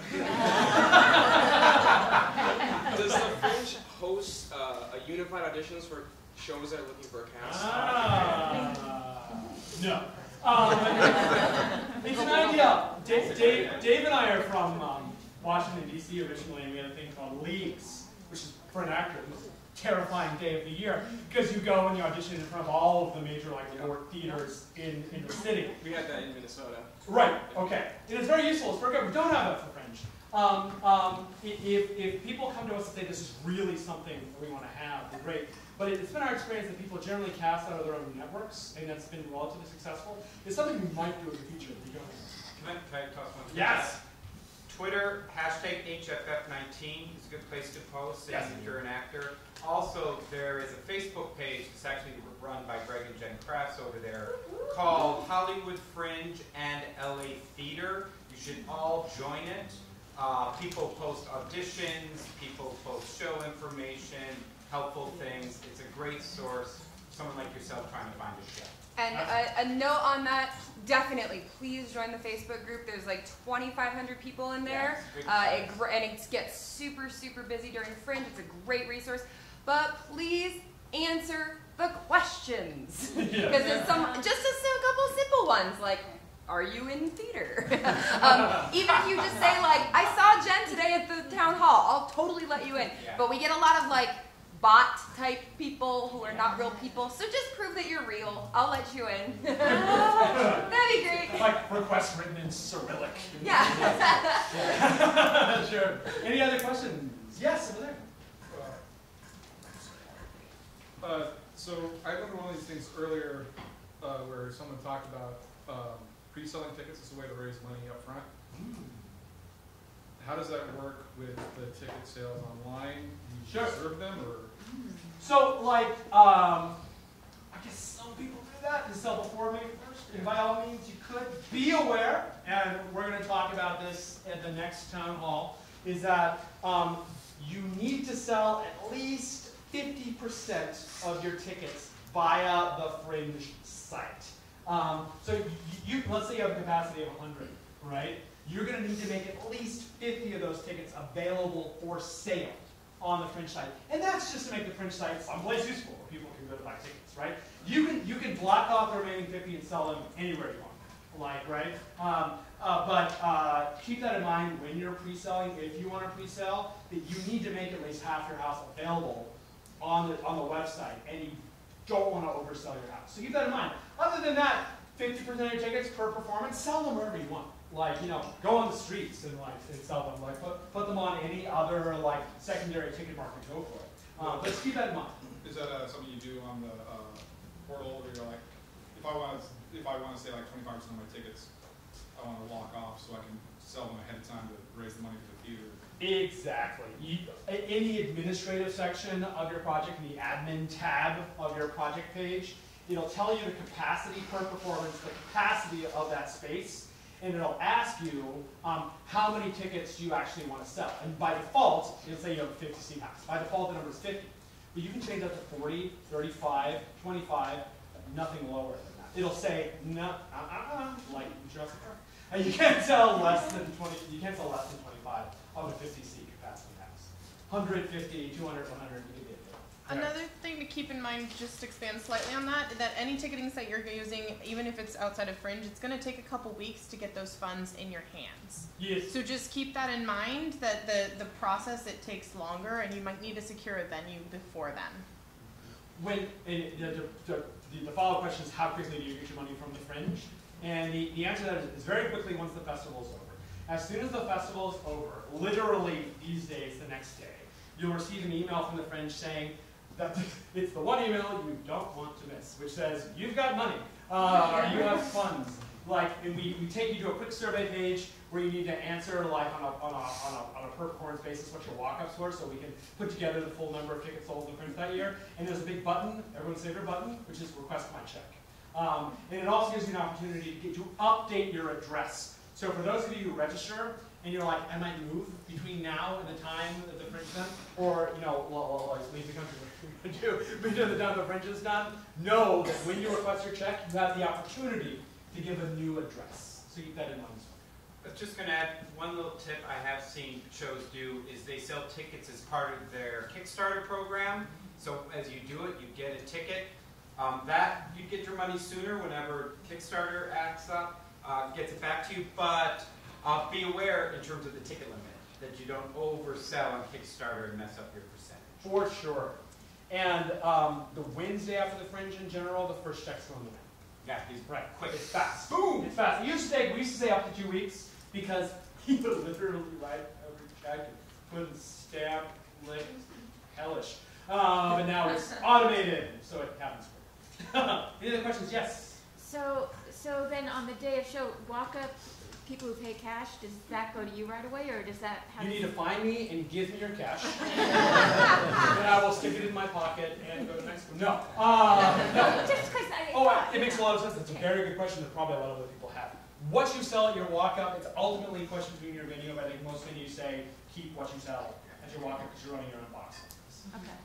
Does the Fringe host a unified auditions for shows that are looking for a cast? No. It's an idea. Dave and I are from Washington, D.C. originally, and we had a thing called Leagues, which is for an actor, the most terrifying day of the year, because you go and you audition in front of all of the major theaters in the city. We had that in Minnesota. Right, okay. It is very useful. It's very good. We don't have that for Fringe. If people come to us and say this is really something we want to have, then great. But it's been our experience that people generally cast out of their own networks, and that's been relatively successful. It's something we might do in the future. Can I toss one? Yes. Twitter, #HFF19 is a good place to post yes. if you're an actor. Also, there is a Facebook page that's actually run by Greg and Jen Crafts over there called Hollywood Fringe and LA Theater. You should all join it. People post auditions, people post show information, helpful things. It's a great source for someone like yourself trying to find a show. And a note on that, definitely, please join the Facebook group. There's like 2,500 people in there. And it gets super, super busy during Fringe. It's a great resource. But please answer the questions. Because it's just a couple simple ones, like, are you in theater? Even if you just say, like, I saw Jen today at the town hall, I'll totally let you in. Yeah. But we get a lot of, like, bot-type people who are not real people, so just prove that you're real. I'll let you in. That'd be great. Like requests written in Cyrillic. Yeah. Sure. Any other questions? Yes, over there. So I looked at one of these things earlier where someone talked about pre-selling tickets as a way to raise money up front. How does that work with the ticket sales online? Do you reserve them, or? So, like, I guess some people do that, to sell before May 1st, and by all means you could. Be aware, and we're going to talk about this at the next town hall, is that you need to sell at least 50% of your tickets via the Fringe site. So let's say you have a capacity of 100, right? You're going to need to make at least 50 of those tickets available for sale on the Fringe site. And that's just to make the Fringe site someplace useful where people can go to buy tickets, right? You can block off the remaining 50 and sell them anywhere you want. like, right? Keep that in mind when you're pre-selling. If you want to pre-sell, that you need to make at least half your house available on the website, and you don't want to oversell your house. So keep that in mind. Other than that, 50% of your tickets per performance, sell them wherever you want. Like, you know, go on the streets and sell them. Like, put them on any other like secondary ticket market. Go for it. But just keep that in mind. Is that something you do on the portal where you're like, if I want to say like 25% of my tickets, I want to lock off so I can sell them ahead of time to raise the money for the theater? Exactly. In the administrative section of your project, in the admin tab of your project page, it'll tell you the capacity per performance, the capacity of that space, and it'll ask you how many tickets do you actually want to sell. And by default, it'll say you have a 50 seat house. By default, the number is 50. But you can change that to 40, 35, 25, nothing lower than that. It'll say, no, like Jurassic Park. And you can't sell less than 20, you can't sell less than 25 of a 50 seat capacity house. 150, 200, 100, Another thing to keep in mind, just to expand slightly on that any ticketing site you're using, even if it's outside of Fringe, it's going to take a couple weeks to get those funds in your hands. Yes. So just keep that in mind, that the process, it takes longer, and you might need to secure a venue before then. The follow-up question is, how quickly do you get your money from the Fringe? And the answer to that is very quickly once the festival is over. As soon as the festival is over, literally these days, the next day, you'll receive an email from the Fringe saying that it's the one email you don't want to miss, which says, you've got money, or you have funds. And we take you to a quick survey page where you need to answer on a per performance basis what your walk-ups were, so we can put together the full number of tickets sold in the Fringe that year. And there's a big button, everyone's favorite button, which is request my check. And it also gives you an opportunity to update your address. So for those of you who register, and you're like, I might move between now and the time that the Fringe is done, or, leave the country between the time the Fringe is done, know that when you request your check, you have the opportunity to give a new address. So keep that in mind. I was just going to add one little tip I have seen shows do is they sell tickets as part of their Kickstarter program. So as you do it, you get a ticket. That you get your money sooner whenever Kickstarter acts up, gets it back to you. But be aware in terms of the ticket limit that you don't oversell on Kickstarter and mess up your percentage. For sure. And the Wednesday after the Fringe in general, the first check's going to win. Yeah, he's right. Quick. It's fast. Boom! It's fast. We used to say up to 2 weeks because he would literally write every check and put a stamp, lick, hellish. But now it's automated, so it happens quick. Any other questions? Yes. So then on the day of show, walk-up people who pay cash, does that go to you right away, or does that have... You need to find me and give me your cash. And I will stick it in my pocket and go to the next one. No. No. Just because it makes a lot of sense. It's a very good question that probably a lot of other people have. What you sell at your walk-up, it's ultimately a question between your venue, but I think most venues say keep what you sell at your walk-up because you're running your own box office. Okay.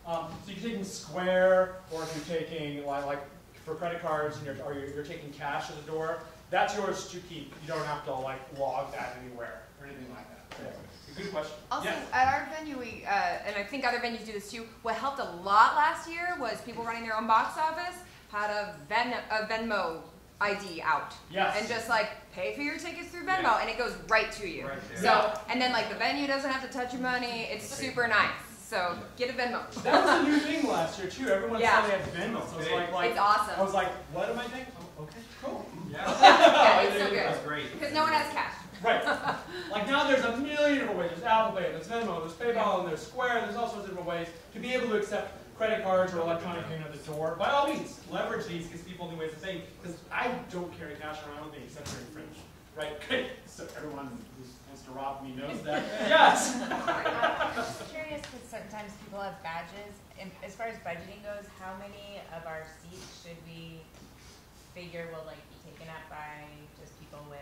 So you're taking Square, or if you're taking, like for credit cards, and you're taking cash at the door, that's yours to keep. You don't have to log that anywhere or anything like that. Yeah. Good question. Also, yes. at our venue, we, and I think other venues do this too, what helped a lot last year was people running their own box office had a Venmo ID out. Yes. And just pay for your tickets through Venmo, Yeah. and it goes right to you. Right there. So, and then the venue doesn't have to touch your money. It's super nice. So get a Venmo. That was a new thing last year too. Everyone said they had Venmo. So it's awesome. I was like, what am I thinking? Oh, okay, cool. Yeah. Yeah, it's so good. That's great. Because no one has cash. Right. Now there's a million different ways. There's Apple Pay, there's Venmo, there's PayPal, and there's Square. There's all sorts of different ways to be able to accept credit cards or electronic payment at the door. By all means, leverage these because people have new ways of paying. Because I don't carry cash around with me except for in Fringe. Right? Great. So everyone who wants to rob me knows that. Yes. I'm just curious because sometimes people have badges. And as far as budgeting goes, how many of our seats should we figure will be taken up by just people with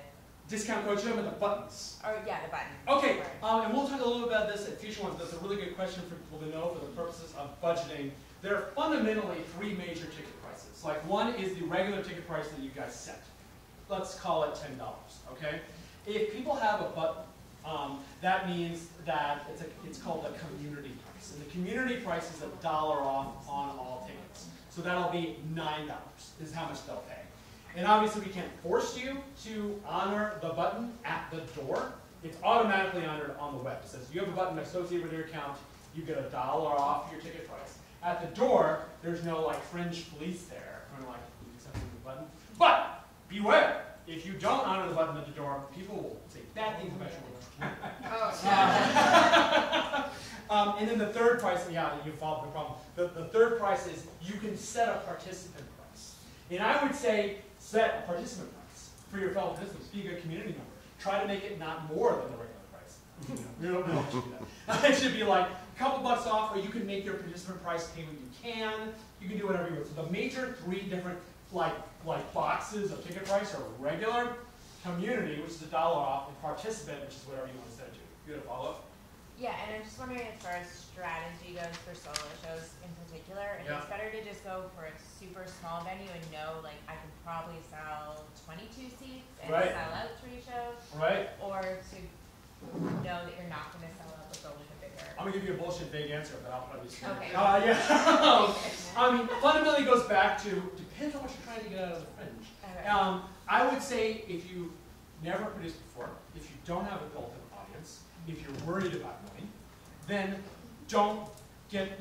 discount codes? You have the buttons. Oh yeah, the button. Okay, and we'll talk a little about this at future ones. That's a really good question for people to know for the purposes of budgeting. There are fundamentally three major ticket prices. One is the regular ticket price that you guys set. Let's call it $10. Okay. If people have a button, that means that it's called the community price, and the community price is $1 off on all tickets. So that'll be $9 is how much they'll pay. And obviously we can't force you to honor the button at the door. It's automatically honored on the web. It says you have a button associated with your account, you get $1 off your ticket price. At the door, there's no like Fringe police there, kind of like accepting the button. But beware, if you don't honor the button at the door, people will say bad things about you. And then the third price, yeah, you solved the problem. The third price is you can set a participant price. And I would say set a participant price for your fellow participants. Be a good community member. Try to make it not more than the regular price. You don't know what you do that. It should be like a couple bucks off, or you can make your participant price pay what you can. You can do whatever you want. So the major 3 different like boxes of ticket price are regular, community, which is $1 off, and participant, which is whatever you want to set it to. You got a follow-up? Yeah, and I'm just wondering as far as strategy goes for solo shows in particular, if it's better to just go for a super small venue and know, like, I can probably sell 22 seats and sell out 3 shows, or to know that you're not going to sell out but go with a bigger. I'm going to give you a bullshit vague answer, but I'll probably say okay. I mean, fundamentally it goes back to, depends on what you're trying to get out of the Fringe. Okay. I would say if you never produced before, if you don't have a built-in audience, if you're worried about money, then don't get,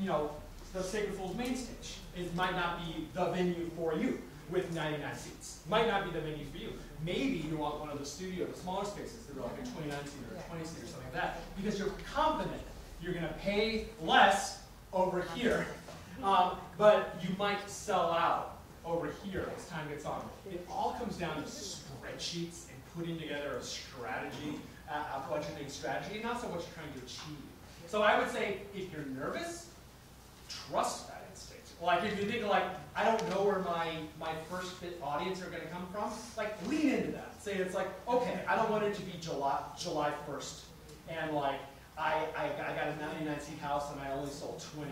the Sacred Fools main stage. It might not be the venue for you with 99 seats. It might not be the venue for you. Maybe you want one of the smaller spaces that are like a 29 seat or a 20 seat or something like that, because you're confident you're going to pay less over here, but you might sell out over here as time gets on. It all comes down to spreadsheets and putting together a strategy, a budgeting strategy, and also what you're trying to achieve. So I would say, if you're nervous, trust that instinct. Like if you think like, I don't know where my first fit audience are going to come from, like lean into that. Say it's like, okay, I don't want it to be July 1st, and like I got a 99 seat house and I only sold 20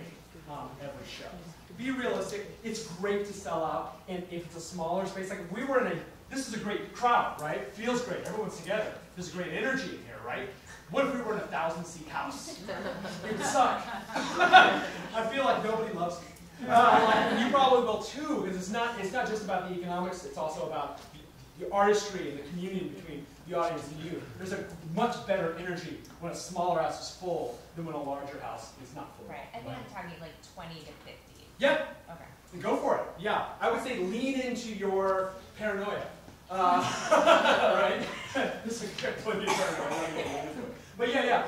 every show. Be realistic. It's great to sell out, and if it's a smaller space, like we were in this is a great crowd, right? It feels great. Everyone's together. There's great energy in here, right? What if we were in a 1,000-seat house? It would suck. I feel like nobody loves me. You probably will too, because it's not just about the economics. It's also about the artistry and the community between the audience and you. There's a much better energy when a smaller house is full than when a larger house is not full. Right. I think I'm talking like 20 to 50. Yeah. Okay. Go for it. Yeah. I would say lean into your paranoia. Right? This is a good paranoia. But yeah.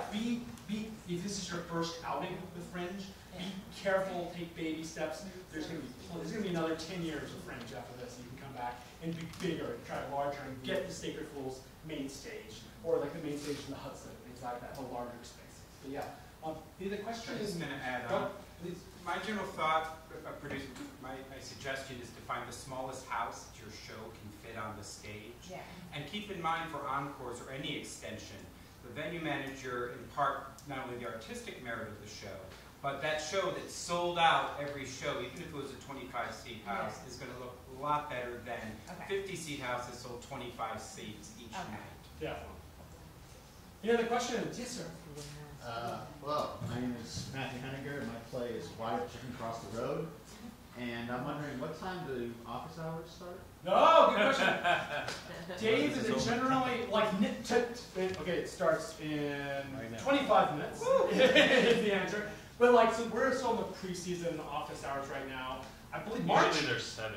If this is your first outing with Fringe, be careful, take baby steps. There's gonna be another 10 years of Fringe after this. You can come back and be bigger and try larger and get the Sacred Fools main stage, or like the main stage in the Hudson, things like that, the larger spaces. But yeah. The question I'm is just going to add on. My general thought of producing, my suggestion is to find the smallest house that your show can fit on the stage. Yeah. And keep in mind for encores or any extension, the venue manager impart not only the artistic merit of the show, but that show that's sold out every show, even if it was a 25-seat house, is going to look a lot better than 50-seat houses sold 25 seats each night. Yeah. Any other questions? Yes, sir. Well, my name is Matthew Henniger, and my play is Wild Chicken Across the Road. And I'm wondering, what time do office hours start? Oh, good question. Dave, is it generally like okay? It starts in 25 minutes. Is the answer. But like, so we're still in the preseason office hours right now. I believe March. Usually they're 7.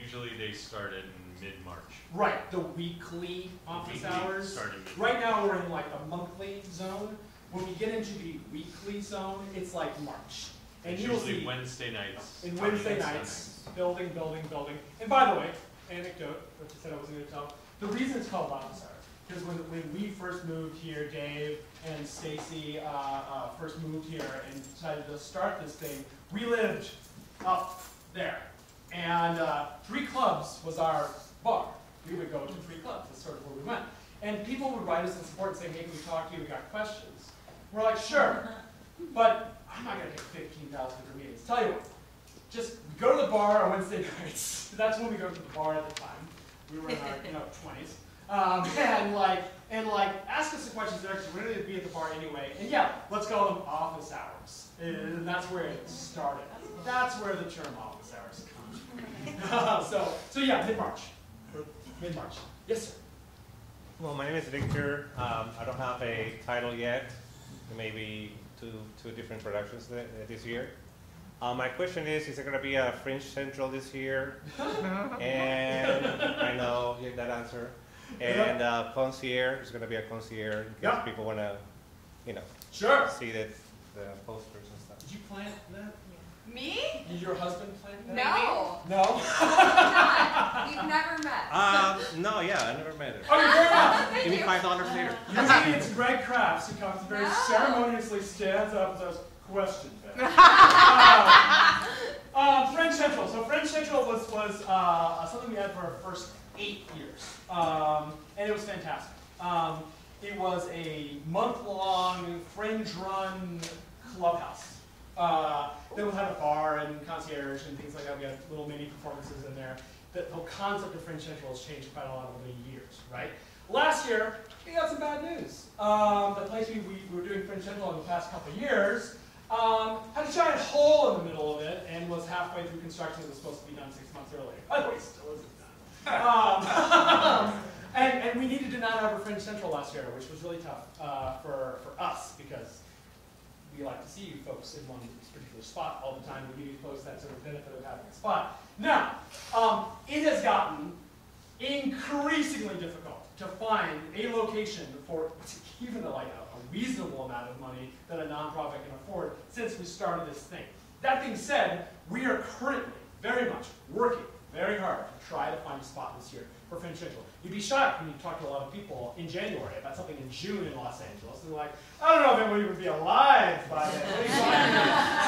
Usually they start in mid-March. Right, the weekly office hours. Starting right now we're in like a monthly zone. When we get into the weekly zone, it's like March. And you'll usually see Wednesday nights. And Wednesday nights, building. And by the way, anecdote, which I said I wasn't going to tell. The reason it's called office hours, because when we first moved here, Dave and Stacy first moved here and decided to start this thing, we lived up there. And 3 Clubs was our bar. We would go to 3 Clubs. That's sort of where we went. And people would write us in support and say, hey, can we talk to you? We got questions. We're like, sure. But I'm not going to take 15,000 for meetings. Tell you what, just go to the bar on Wednesday nights. That's when we go to the bar at the time. We were in our 20s. And ask us the questions there because we're going to be at the bar anyway. And yeah, let's call them office hours. And that's where it started. That's where the term office hours comes from. So yeah, mid-March. Mid-March. Yes, sir. Well, my name is Victor. I don't have a title yet. Maybe two different productions this year. My question is there going to be a Fringe Central this year? And I know that answer. And concierge, there's going to be a concierge in case people want to, Sure. see the posters and stuff. Did you plant that? Me? Did your husband plant that? No. No? We've never met. No, yeah, I never met her. Okay, very well. Give me $5 later. Usually it's Greg Crafts who comes very ceremoniously, stands up and says, question. Fringe Central. So Fringe Central was something we had for our first 8 years. And it was fantastic. It was a month-long Fringe-run clubhouse. Then we'll have a bar and concierge and things like that. We had little mini performances in there. The whole concept of Fringe Central has changed quite a lot over the years, right? Last year, we got some bad news. The place we were doing Fringe Central in the past couple of years had a giant hole in the middle of it and was halfway through construction. It was supposed to be done 6 months earlier. By the way, it still isn't done. And we needed to not have a Fringe Central last year, which was really tough for us because we like to see you folks in one particular spot all the time. We give you folks that sort of benefit of having a spot. Now, it has gotten increasingly difficult to find a location for even a reasonable amount of money that a nonprofit can afford since we started this thing. That being said, we are currently very much working very hard to try to find a spot this year for Fringe Central. You'd be shocked when you talk to a lot of people in January about something in June in Los Angeles, and they're like, I don't know if anybody would be alive by then. What are you talking about?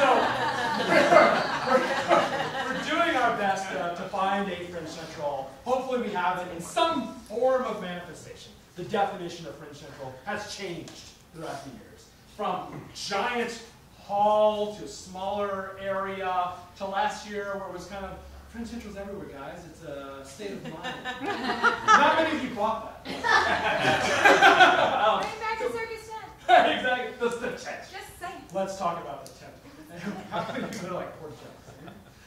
So we're doing our best to find a Fringe Central. Hopefully we have it in some form of manifestation. The definition of Fringe Central has changed throughout the years. From giant hall to smaller area to last year where it was kind of Fringe Central's everywhere, guys. It's a state of mind. Not many of you bought that. Bring back the circus tent. Exactly. That's the tent. Just saying. Let's talk about the tent. How many people are like, poor tent?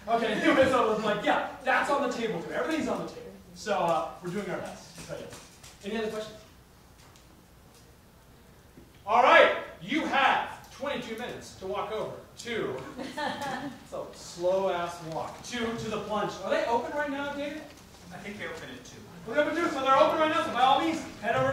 Okay, anyway, so it's like, yeah, that's on the table too. Everything's on the table. So we're doing our best. So, yeah. Any other questions? All right, you have 22 minutes to walk over to, so slow-ass walk, to the plunge. Are they open right now, David? I think they open at 2. We're open too, so they're open right now, so by all means, head over